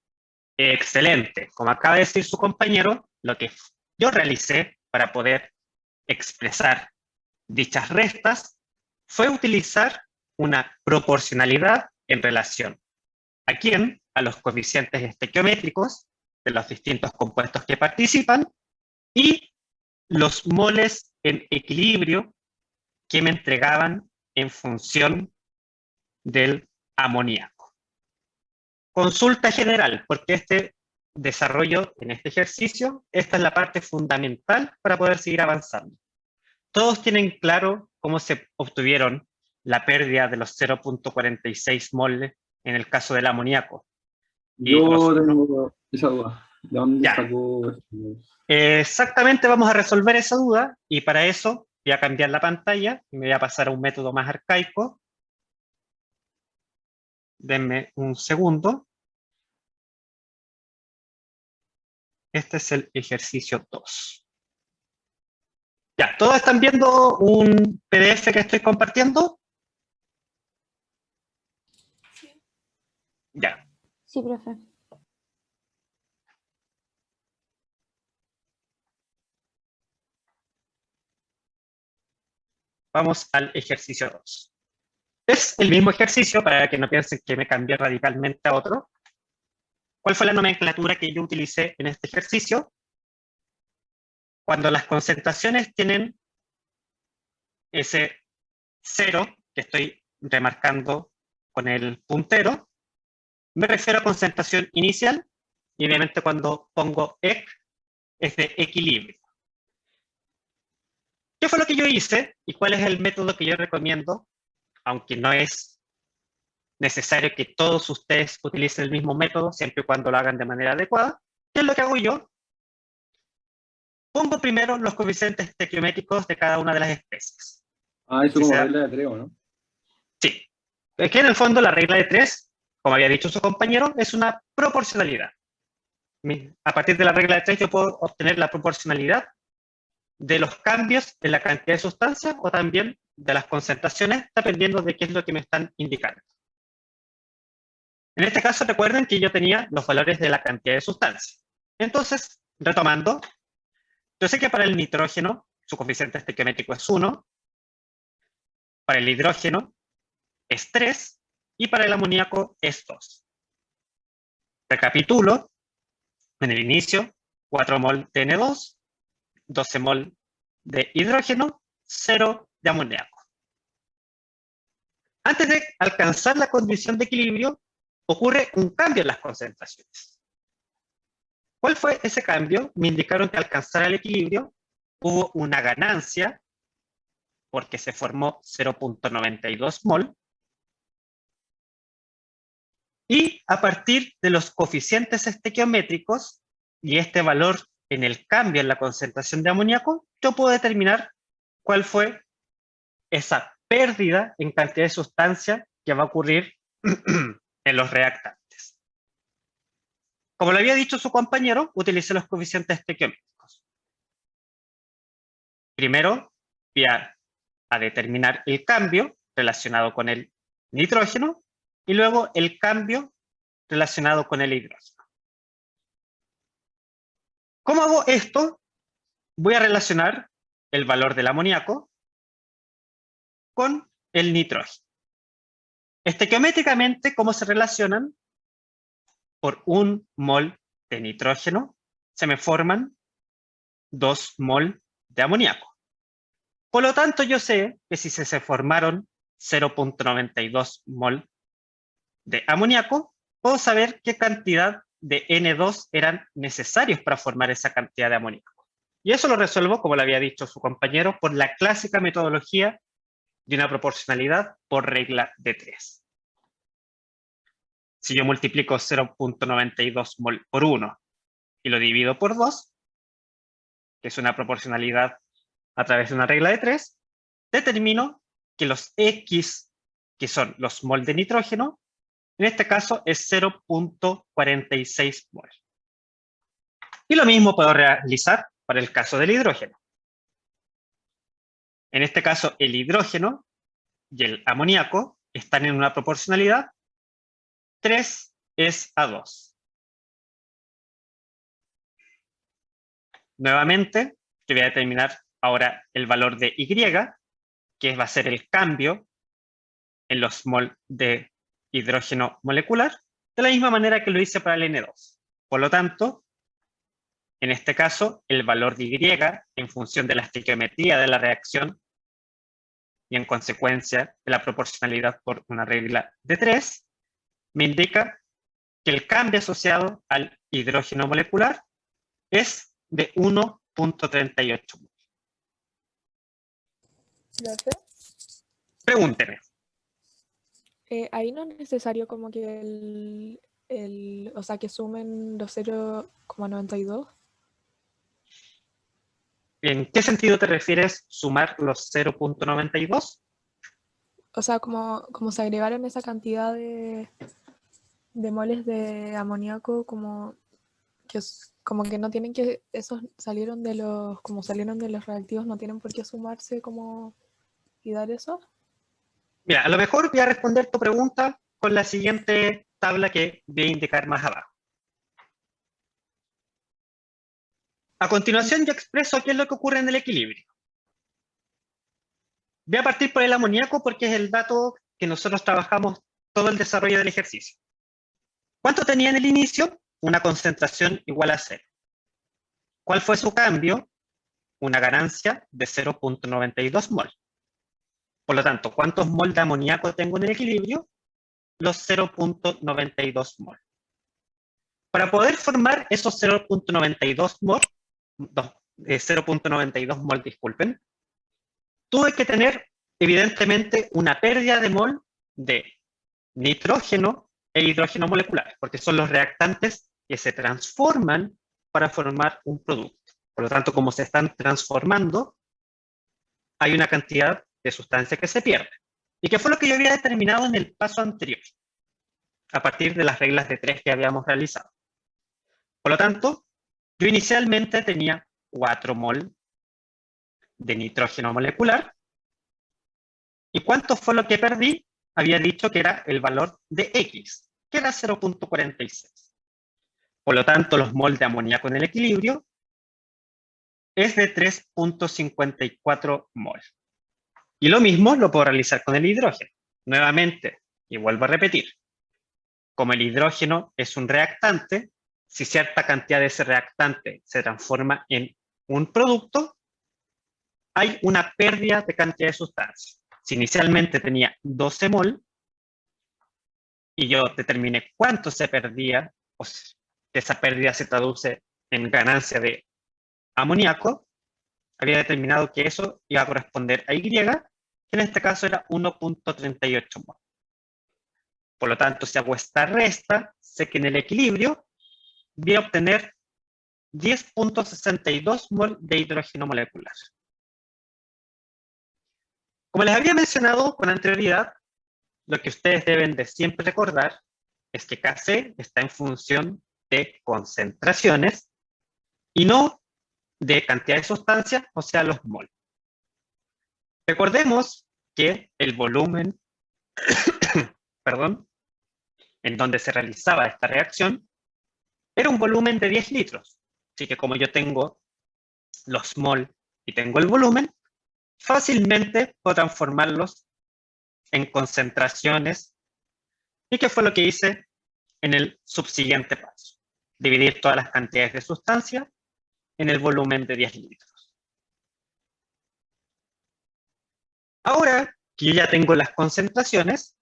Excelente. Como acaba de decir su compañero, lo que yo realicé para poder expresar dichas restas fue utilizar una proporcionalidad en relación ¿a quién? A los coeficientes estequiométricos de los distintos compuestos que participan y los moles en equilibrio que me entregaban en función del amoníaco. Consulta general, porque este desarrollo en este ejercicio, esta es la parte fundamental para poder seguir avanzando. Todos tienen claro cómo se obtuvieron la pérdida de los 0.46 moles en el caso del amoníaco. Yo tengo esa duda. ¿De dónde sacó eso? Exactamente, vamos a resolver esa duda y para eso voy a cambiar la pantalla y me voy a pasar a un método más arcaico. Denme un segundo. Este es el ejercicio 2. Ya, ¿todos están viendo un PDF que estoy compartiendo? Ya. Sí, profe. Vamos al ejercicio 2. Es el mismo ejercicio, para que no piensen que me cambié radicalmente a otro. ¿Cuál fue la nomenclatura que yo utilicé en este ejercicio? Cuando las concentraciones tienen ese 0, que estoy remarcando con el puntero, me refiero a concentración inicial, y obviamente cuando pongo EC, es de equilibrio. ¿Qué fue lo que yo hice? ¿Y cuál es el método que yo recomiendo? Aunque no es necesario que todos ustedes utilicen el mismo método, siempre y cuando lo hagan de manera adecuada. ¿Qué es lo que hago yo? Pongo primero los coeficientes estequiométricos de cada una de las especies. Ah, eso como regla de 3, ¿no? Sí. Es que en el fondo la regla de 3, como había dicho su compañero, es una proporcionalidad. A partir de la regla de 3 yo puedo obtener la proporcionalidad de los cambios en la cantidad de sustancias o también de las concentraciones, dependiendo de qué es lo que me están indicando. En este caso, recuerden que yo tenía los valores de la cantidad de sustancias. Entonces, retomando, yo sé que para el nitrógeno, su coeficiente estequiométrico es 1, para el hidrógeno es 3, y para el amoníaco es 2. Recapitulo, en el inicio, 4 mol de N2, 12 mol de hidrógeno, 0 de amoníaco. Antes de alcanzar la condición de equilibrio, ocurre un cambio en las concentraciones. ¿Cuál fue ese cambio? Me indicaron que al alcanzar el equilibrio hubo una ganancia porque se formó 0.92 mol. Y a partir de los coeficientes estequiométricos y este valor en el cambio en la concentración de amoníaco, yo puedo determinar cuál fue esa pérdida en cantidad de sustancia que va a ocurrir en los reactantes. Como lo había dicho su compañero, utilicé los coeficientes estequiométricos. Primero, voy a determinar el cambio relacionado con el nitrógeno y luego el cambio relacionado con el hidrógeno. ¿Cómo hago esto? Voy a relacionar el valor del amoníaco con el nitrógeno. Estequiométricamente, ¿cómo se relacionan? Por 1 mol de nitrógeno se me forman 2 mol de amoníaco. Por lo tanto, yo sé que si se formaron 0.92 mol de amoníaco, puedo saber qué cantidad de N2 eran necesarios para formar esa cantidad de amoníaco. Y eso lo resuelvo, como le había dicho su compañero, por la clásica metodología de una proporcionalidad por regla de 3. Si yo multiplico 0.92 mol por 1 y lo divido por 2, que es una proporcionalidad a través de una regla de 3, determino que los X, que son los mol de nitrógeno, En este caso es 0.46 mol. Y lo mismo puedo realizar para el caso del hidrógeno. En este caso, el hidrógeno y el amoníaco están en una proporcionalidad 3:2. Nuevamente, yo voy a determinar ahora el valor de Y, que va a ser el cambio en los mol de hidrógeno molecular, de la misma manera que lo hice para el N2. Por lo tanto, en este caso, el valor de Y, en función de la estequiometría de la reacción, y en consecuencia de la proporcionalidad por una regla de 3, me indica que el cambio asociado al hidrógeno molecular es de 1.38. Gracias. Pregúnteme. Ahí no es necesario como que o sea, que sumen los 0,92. ¿En qué sentido te refieres sumar los 0.92? O sea, como se agregaron esa cantidad de moles de amoníaco, como que no tienen que, esos salieron de los reactivos, no tienen por qué sumarse y dar eso. Mira, a lo mejor voy a responder tu pregunta con la siguiente tabla que voy a indicar más abajo. A continuación yo expreso qué es lo que ocurre en el equilibrio. Voy a partir por el amoníaco porque es el dato que nosotros trabajamos todo el desarrollo del ejercicio. ¿Cuánto tenía en el inicio? Una concentración igual a 0. ¿Cuál fue su cambio? Una ganancia de 0.92 mol. Por lo tanto, ¿cuántos mol de amoníaco tengo en el equilibrio? Los 0.92 mol. Para poder formar esos 0.92 mol, disculpen, tuve que tener evidentemente una pérdida de mol de nitrógeno e hidrógeno molecular, porque son los reactantes que se transforman para formar un producto. Por lo tanto, como se están transformando, hay una cantidad de sustancia que se pierde. ¿Y qué fue lo que yo había determinado en el paso anterior? A partir de las reglas de 3 que habíamos realizado. Por lo tanto, yo inicialmente tenía 4 mol de nitrógeno molecular. ¿Y cuánto fue lo que perdí? Había dicho que era el valor de X, que era 0.46. Por lo tanto, los mol de amoníaco en el equilibrio es de 3.54 mol. Y lo mismo lo puedo realizar con el hidrógeno. Nuevamente, y vuelvo a repetir, como el hidrógeno es un reactante, si cierta cantidad de ese reactante se transforma en un producto, hay una pérdida de cantidad de sustancia. Si inicialmente tenía 12 mol, y yo determiné cuánto se perdía, o sea, esa pérdida se traduce en ganancia de amoníaco, había determinado que eso iba a corresponder a Y, que en este caso era 1.38 mol. Por lo tanto, si hago esta resta, sé que en el equilibrio voy a obtener 10.62 mol de hidrógeno molecular. Como les había mencionado con anterioridad, lo que ustedes deben de siempre recordar es que Kc está en función de concentraciones y no de cantidad de sustancia, o sea, los mol. Recordemos que el volumen, perdón, en donde se realizaba esta reacción, era un volumen de 10 litros. Así que como yo tengo los mol y tengo el volumen, fácilmente puedo transformarlos en concentraciones. ¿Y qué fue lo que hice en el subsiguiente paso? Dividir todas las cantidades de sustancia en el volumen de 10 litros. Ahora que yo ya tengo las concentraciones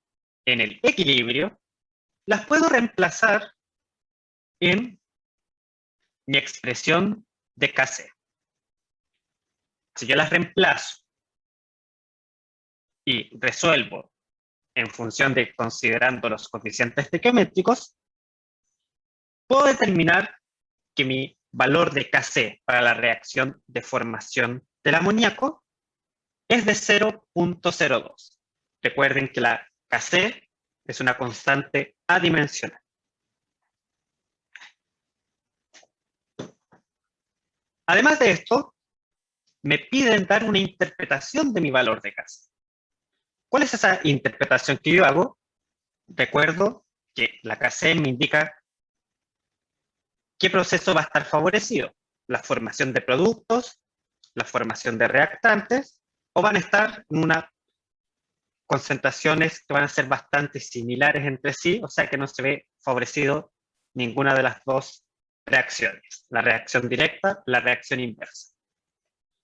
en el equilibrio, las puedo reemplazar en mi expresión de Kc. Si yo las reemplazo y resuelvo en función de considerando los coeficientes estequiométricos, puedo determinar que mi valor de Kc para la reacción de formación del amoníaco es de 0.02. Recuerden que la Kc Es una constante adimensional. Además de esto, me piden dar una interpretación de mi valor de Kc. ¿Cuál es esa interpretación que yo hago? Recuerdo que la Kc me indica qué proceso va a estar favorecido. La formación de productos, la formación de reactantes, o van a estar en unas concentraciones que van a ser bastante similares entre sí, o sea que no se ve favorecido ninguna de las dos reacciones, la reacción directa, la reacción inversa.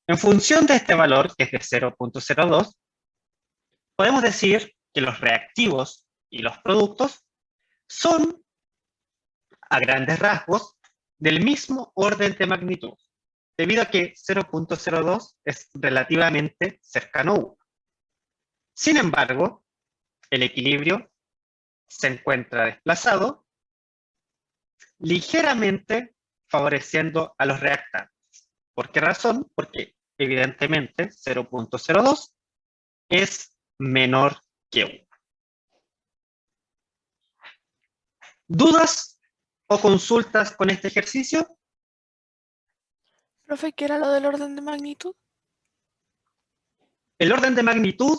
En función de este valor, que es de 0.02, podemos decir que los reactivos y los productos son, a grandes rasgos, del mismo orden de magnitud, debido a que 0.02 es relativamente cercano a 1. Sin embargo, el equilibrio se encuentra desplazado, ligeramente favoreciendo a los reactantes. ¿Por qué razón? Porque evidentemente 0.02 es menor que 1. ¿Dudas o consultas con este ejercicio? Profe, ¿qué era lo del orden de magnitud? El orden de magnitud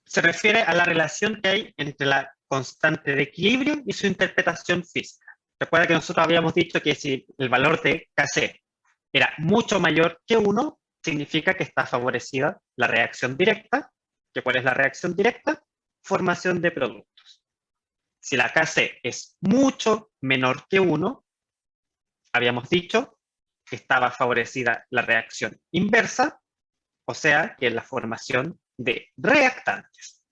se refiere a la relación que hay entre la constante de equilibrio y su interpretación física. Recuerda que nosotros habíamos dicho que si el valor de Kc era mucho mayor que 1, significa que está favorecida la reacción directa. ¿Que cuál es la reacción directa? Formación de productos. Si la Kc es mucho menor que 1, habíamos dicho que estaba favorecida la reacción inversa, o sea, que es la formación de reactantes.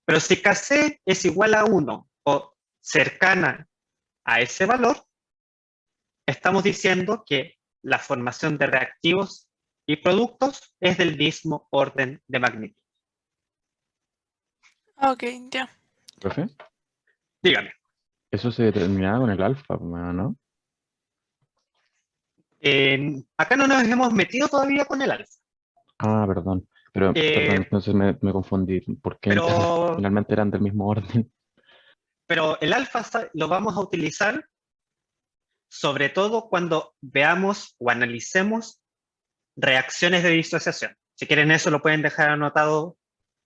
Pero si Kc es igual a 1 o cercana a ese valor, estamos diciendo que la formación de reactivos y productos es del mismo orden de magnitud. Ok, ya. ¿Profe? Dígame. Eso se determinaba con el alfa, ¿no? Acá no nos hemos metido todavía con el alfa. Ah, perdón. Pero, perdón, entonces me confundí. ¿Por qué entonces Pero, finalmente eran del mismo orden? pero el alfa lo vamos a utilizar sobre todo cuando veamos o analicemos reacciones de disociación. Si quieren eso lo pueden dejar anotado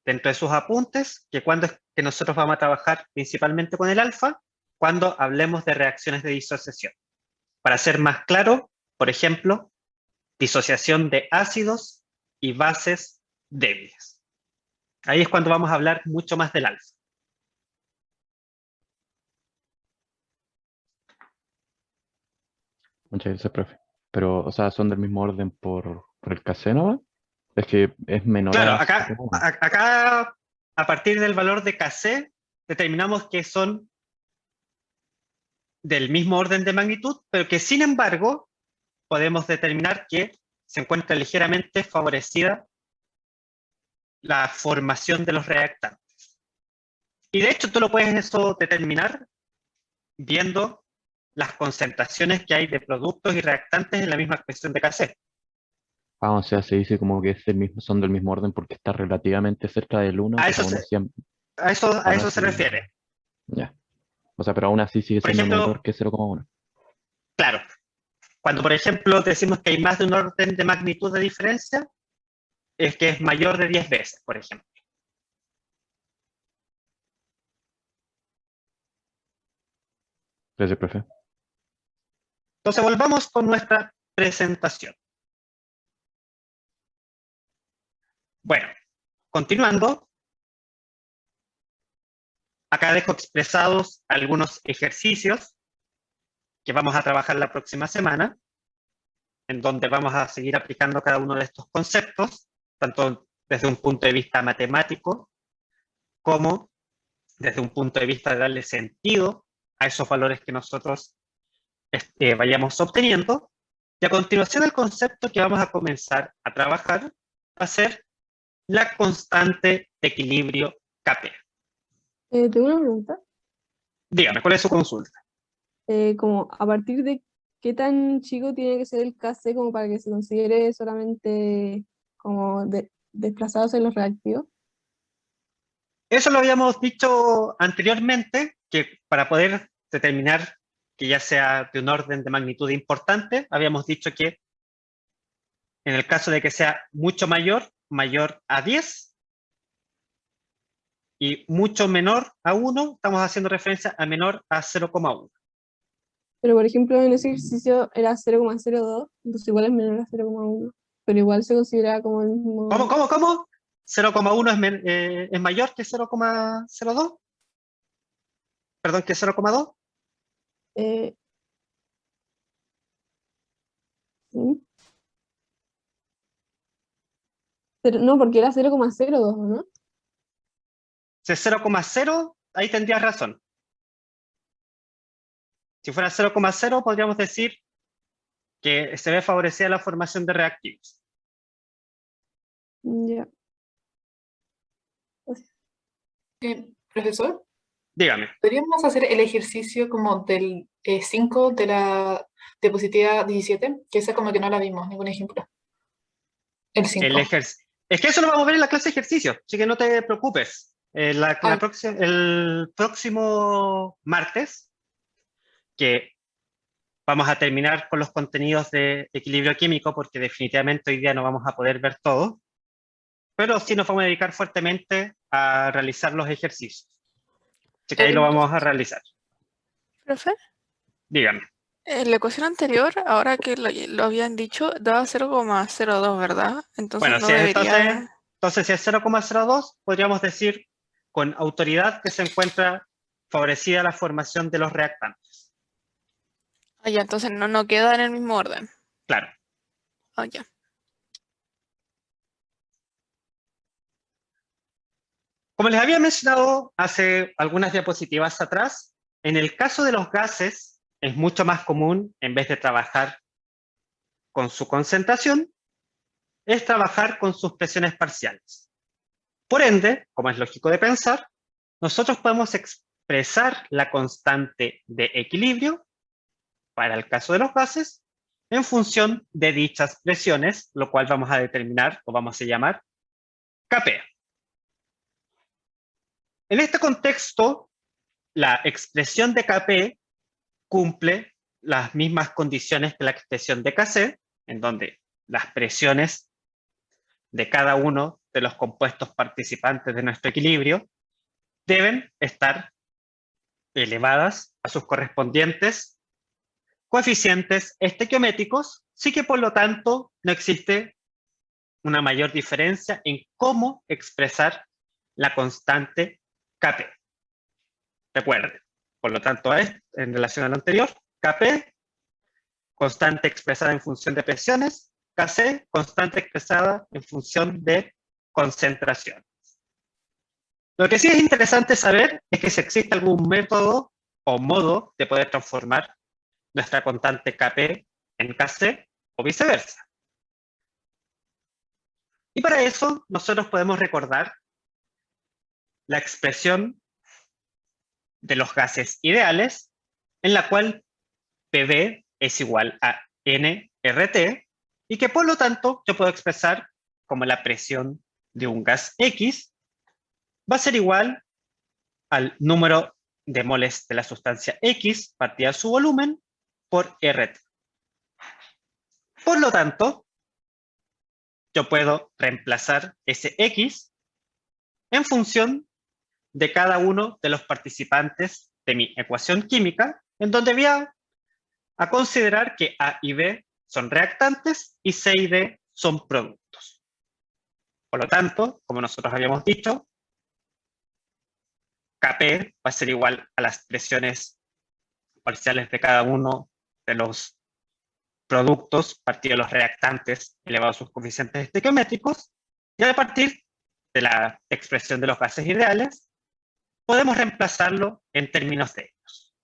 dentro de sus apuntes, que cuando es que nosotros vamos a trabajar principalmente con el alfa, cuando hablemos de reacciones de disociación. Para ser más claro, por ejemplo, disociación de ácidos y bases débiles. Ahí es cuando vamos a hablar mucho más del alfa. Muchas gracias, profe. Pero, o sea, ¿son del mismo orden por el Kc, ¿no? Es que es menor Claro, a acá 0,1. a partir del valor de Kc determinamos que son del mismo orden de magnitud, pero que sin embargo podemos determinar que se encuentra ligeramente favorecida la formación de los reactantes. Y de hecho tú lo puedes eso determinar viendo las concentraciones que hay de productos y reactantes en la misma expresión de Kc. Ah, o sea, se dice como que es del mismo, son del mismo orden porque está relativamente cerca del 1, A pero eso aún se, así, a eso aún se así, refiere. ya. O sea, pero aún así sigue Por siendo menor ejemplo, que 0,1. claro, cuando por ejemplo decimos que hay más de un orden de magnitud de diferencia, es que es mayor de 10 veces, por ejemplo. Gracias, profe. Entonces volvamos con nuestra presentación. Bueno, continuando, acá dejo expresados algunos ejercicios que vamos a trabajar la próxima semana, en donde vamos a seguir aplicando cada uno de estos conceptos, tanto desde un punto de vista matemático, como desde un punto de vista de darle sentido a esos valores que nosotros vayamos obteniendo. Y a continuación el concepto que vamos a comenzar a trabajar va a ser la constante de equilibrio Kp. Tengo una pregunta. Dígame, ¿cuál es su consulta? Como a partir de qué tan chico tiene que ser el Kc como para que se considere solamente como desplazados en los reactivos. Eso lo habíamos dicho anteriormente, que para poder determinar que ya sea de un orden de magnitud importante, habíamos dicho que en el caso de que sea mucho mayor, mayor a 10, y mucho menor a 1, estamos haciendo referencia a menor a 0,1. Pero por ejemplo, en ese ejercicio era 0,02, entonces igual es menor a 0,1, pero igual se considera como el mismo. ¿Cómo? ¿0,1 es mayor que 0,02? Perdón, que 0,2. Sí. Pero, no, porque era 0,02, ¿no? Si es 0,0, ahí tendrías razón. Si fuera 0,0, podríamos decir que se ve favorecida la formación de reactivos. Ya. Profesor, Dígame. ¿podríamos hacer el ejercicio como del 5 de la diapositiva 17? Que esa como que no la vimos, ningún ejemplo. El 5. Es que eso lo vamos a ver en la clase de ejercicio, así que no te preocupes. El próximo martes, que vamos a terminar con los contenidos de equilibrio químico, porque definitivamente hoy día no vamos a poder ver todo, pero sí nos vamos a dedicar fuertemente a realizar los ejercicios. Así que ahí lo vamos a realizar. ¿Profe? Dígame. En la ecuación anterior, ahora que lo habían dicho, daba 0,02, ¿verdad? Entonces Bueno, no si debería... entonces si es 0,02, podríamos decir con autoridad que se encuentra favorecida la formación de los reactantes. Ah, ya, entonces no queda en el mismo orden. Claro. Ah, ya. Como les había mencionado hace algunas diapositivas atrás, en el caso de los gases es mucho más común, en vez de trabajar con su concentración, es trabajar con sus presiones parciales. Por ende, como es lógico de pensar, nosotros podemos expresar la constante de equilibrio para el caso de los gases en función de dichas presiones, lo cual vamos a determinar o vamos a llamar Kp. En este contexto, la expresión de Kp cumple las mismas condiciones que la expresión de Kc, en donde las presiones de cada uno de los compuestos participantes de nuestro equilibrio deben estar elevadas a sus correspondientes coeficientes estequiométricos, sí que por lo tanto no existe una mayor diferencia en cómo expresar la constante Kp. Recuerden, por lo tanto, en relación a lo anterior, Kp, constante expresada en función de presiones, Kc, constante expresada en función de concentración. Lo que sí es interesante saber es que si existe algún método o modo de poder transformar nuestra constante Kp en Kc o viceversa. Y para eso nosotros podemos recordar la expresión de los gases ideales, en la cual Pv es igual a nRT, y que por lo tanto yo puedo expresar como la presión de un gas X va a ser igual al número de moles de la sustancia X partida su volumen por RT. Por lo tanto, yo puedo reemplazar ese X en función de cada uno de los participantes de mi ecuación química, en donde voy a considerar que A y B son reactantes y C y D son productos. Por lo tanto, como nosotros habíamos dicho, Kp va a ser igual a las presiones parciales de cada uno de los productos partido de los reactantes elevados a sus coeficientes estequiométricos, y a partir de la expresión de los gases ideales, podemos reemplazarlo en términos de ellos.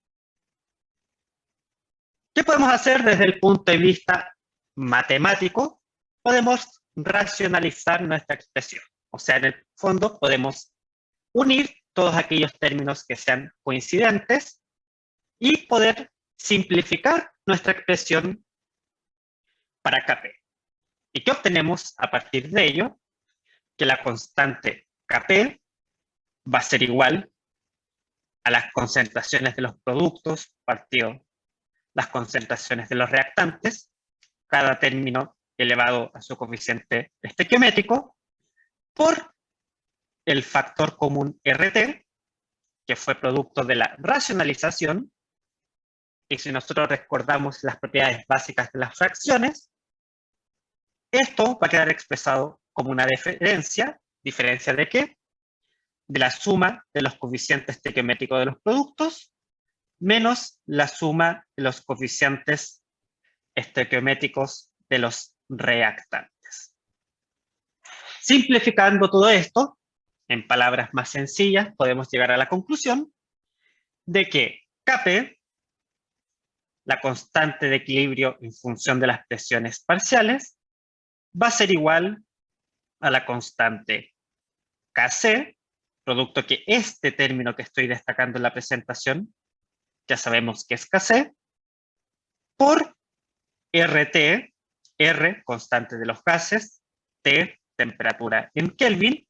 ¿Qué podemos hacer desde el punto de vista matemático? Podemos racionalizar nuestra expresión. O sea, en el fondo podemos unir todos aquellos términos que sean coincidentes y poder simplificar nuestra expresión para Kp. ¿Y qué obtenemos a partir de ello? Que la constante Kp va a ser igual a las concentraciones de los productos partido las concentraciones de los reactantes, cada término elevado a su coeficiente estequiométrico, por el factor común RT, que fue producto de la racionalización, y si nosotros recordamos las propiedades básicas de las fracciones, esto va a quedar expresado como una diferencia. ¿Diferencia de qué? De la suma de los coeficientes estequiométricos de los productos menos la suma de los coeficientes estequiométricos de los reactantes. Simplificando todo esto, en palabras más sencillas, podemos llegar a la conclusión de que Kp, la constante de equilibrio en función de las presiones parciales, va a ser igual a la constante Kc, producto que este término que estoy destacando en la presentación, ya sabemos que es Kc, por RT, R, constante de los gases, T, temperatura en Kelvin,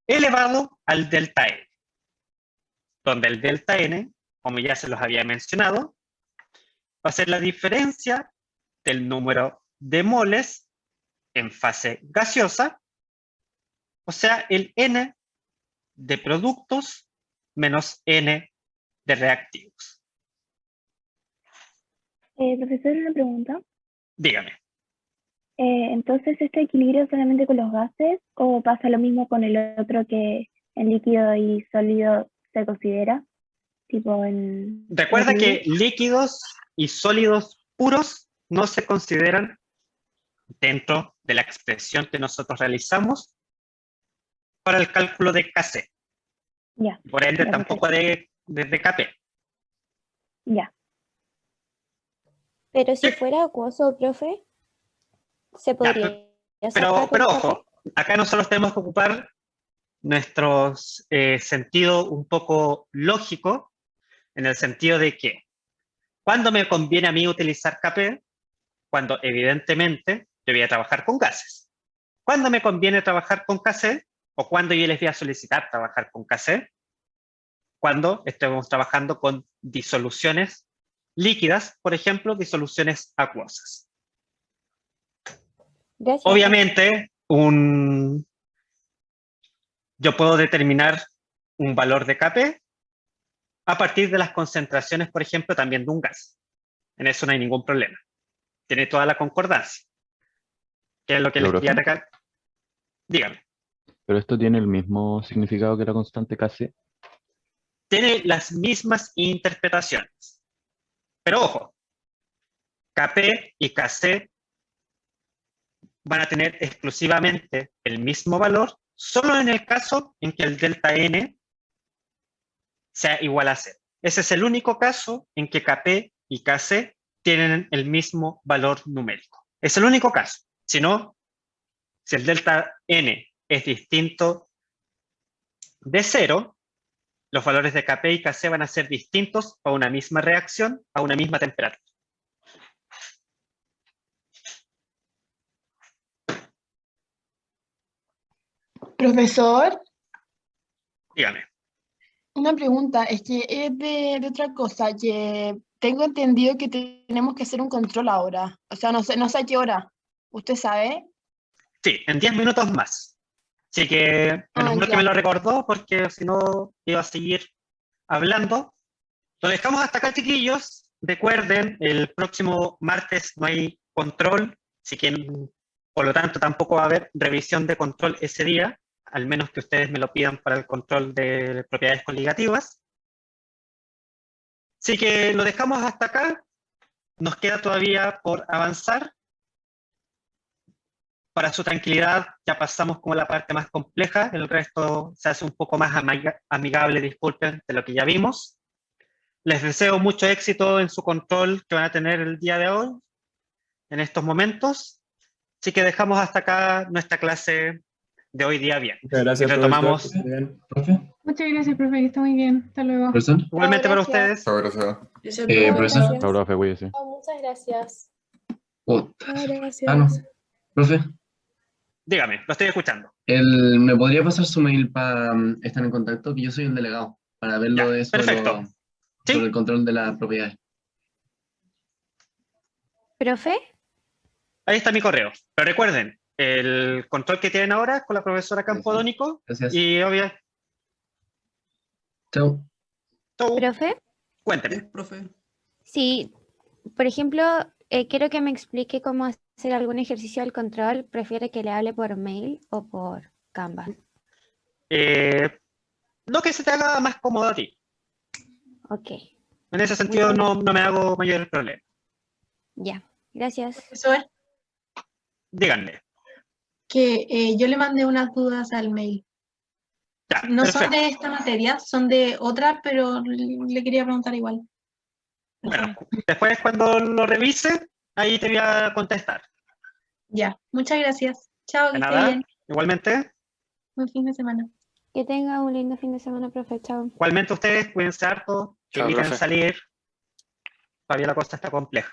elevado al delta N, donde el delta N, como ya se los había mencionado, va a ser la diferencia del número de moles en fase gaseosa, o sea, el N de productos menos N de reactivos. Profesor, una pregunta. Dígame. Entonces, ¿este equilibrio solamente con los gases o pasa lo mismo con el otro que en líquido y sólido se considera? Tipo en... Recuerda que líquidos y sólidos puros no se consideran dentro de la expresión que nosotros realizamos para el cálculo de Kc. Ya. Por ende, Ya, tampoco de Kp. Ya. Pero si fuera acuoso, profe, se podría sacar Pero con ojo, acá nosotros tenemos que ocupar nuestro sentido un poco lógico, en el sentido de que, ¿cuándo me conviene a mí utilizar Kp? Cuando evidentemente yo voy a trabajar con gases. ¿Cuándo me conviene trabajar con Kc? ¿O cuándo yo les voy a solicitar trabajar con Kc? Cuando estemos trabajando con disoluciones líquidas, por ejemplo, disoluciones acuosas. Gracias. Obviamente, yo puedo determinar un valor de Kp a partir de las concentraciones, por ejemplo, también de un gas. En eso no hay ningún problema. Tiene toda la concordancia. ¿Qué es lo que les quería recalcar? Dígame. ¿Pero esto tiene el mismo significado que la constante Kc? Tiene las mismas interpretaciones. Pero ojo, Kp y Kc van a tener exclusivamente el mismo valor solo en el caso en que el delta N sea igual a 0. Ese es el único caso en que Kp y Kc tienen el mismo valor numérico. Es el único caso. Si no, si el delta N es distinto de 0, los valores de Kp y Kc van a ser distintos a una misma reacción, a una misma temperatura. Profesor, Dígame. una pregunta, es que es de otra cosa, que tengo entendido que tenemos que hacer un control ahora. O sea, no sé a qué hora. ¿Usted sabe? Sí, en 10 minutos más. Así que, menos mal que ya. me lo recordó, porque si no iba a seguir hablando. Lo dejamos hasta acá, chiquillos. Recuerden, el próximo martes no hay control, así que por lo tanto tampoco va a haber revisión de control ese día, al menos que ustedes me lo pidan para el control de propiedades coligativas. Así que lo dejamos hasta acá. Nos queda todavía por avanzar. Para su tranquilidad, ya pasamos como la parte más compleja, el resto se hace un poco más amigable, disculpen, de lo que ya vimos. Les deseo mucho éxito en su control que van a tener el día de hoy, en estos momentos. Así que dejamos hasta acá nuestra clase de hoy día bien. Muchas gracias, y retomamos. profesor. Bien. Muchas gracias, profe, que está muy bien. Hasta luego. ¿Profesor? Igualmente para Gracias. ustedes. Profesor. Gracias. Chao, profe, cuídese. Oh, muchas gracias. Oh, Gracias. no. Profe. Dígame, lo estoy escuchando. ¿Me podría pasar su mail para estar en contacto? Que yo soy el delegado, para ver lo de eso, perfecto. sobre el control de las propiedades. ¿Profe? Ahí está mi correo. Pero recuerden, el control que tienen ahora es con la profesora Campodónico. Gracias. Y obvio, Chao. ¿Profe? cuénteme. Profe. Sí, por ejemplo, quiero que me explique cómo hacer algún ejercicio del control. ¿Prefiere que le hable por mail o por Canva? Lo que se te haga más cómodo a ti. Ok, En ese sentido no me hago mayor problema. ya. Gracias. Profesor, Díganme. que yo le mandé unas dudas al mail. Ya, No son perfecto. de esta materia, son de otra, pero le quería preguntar igual. Bueno, después cuando lo revise, ahí te voy a contestar. Ya, muchas gracias. Chao, De que esté nada, bien. igualmente. Buen fin de semana. Que tenga un lindo fin de semana, profe. Chao. Igualmente ustedes, cuídense harto, Chao, eviten profe. salir. Todavía la cosa está compleja.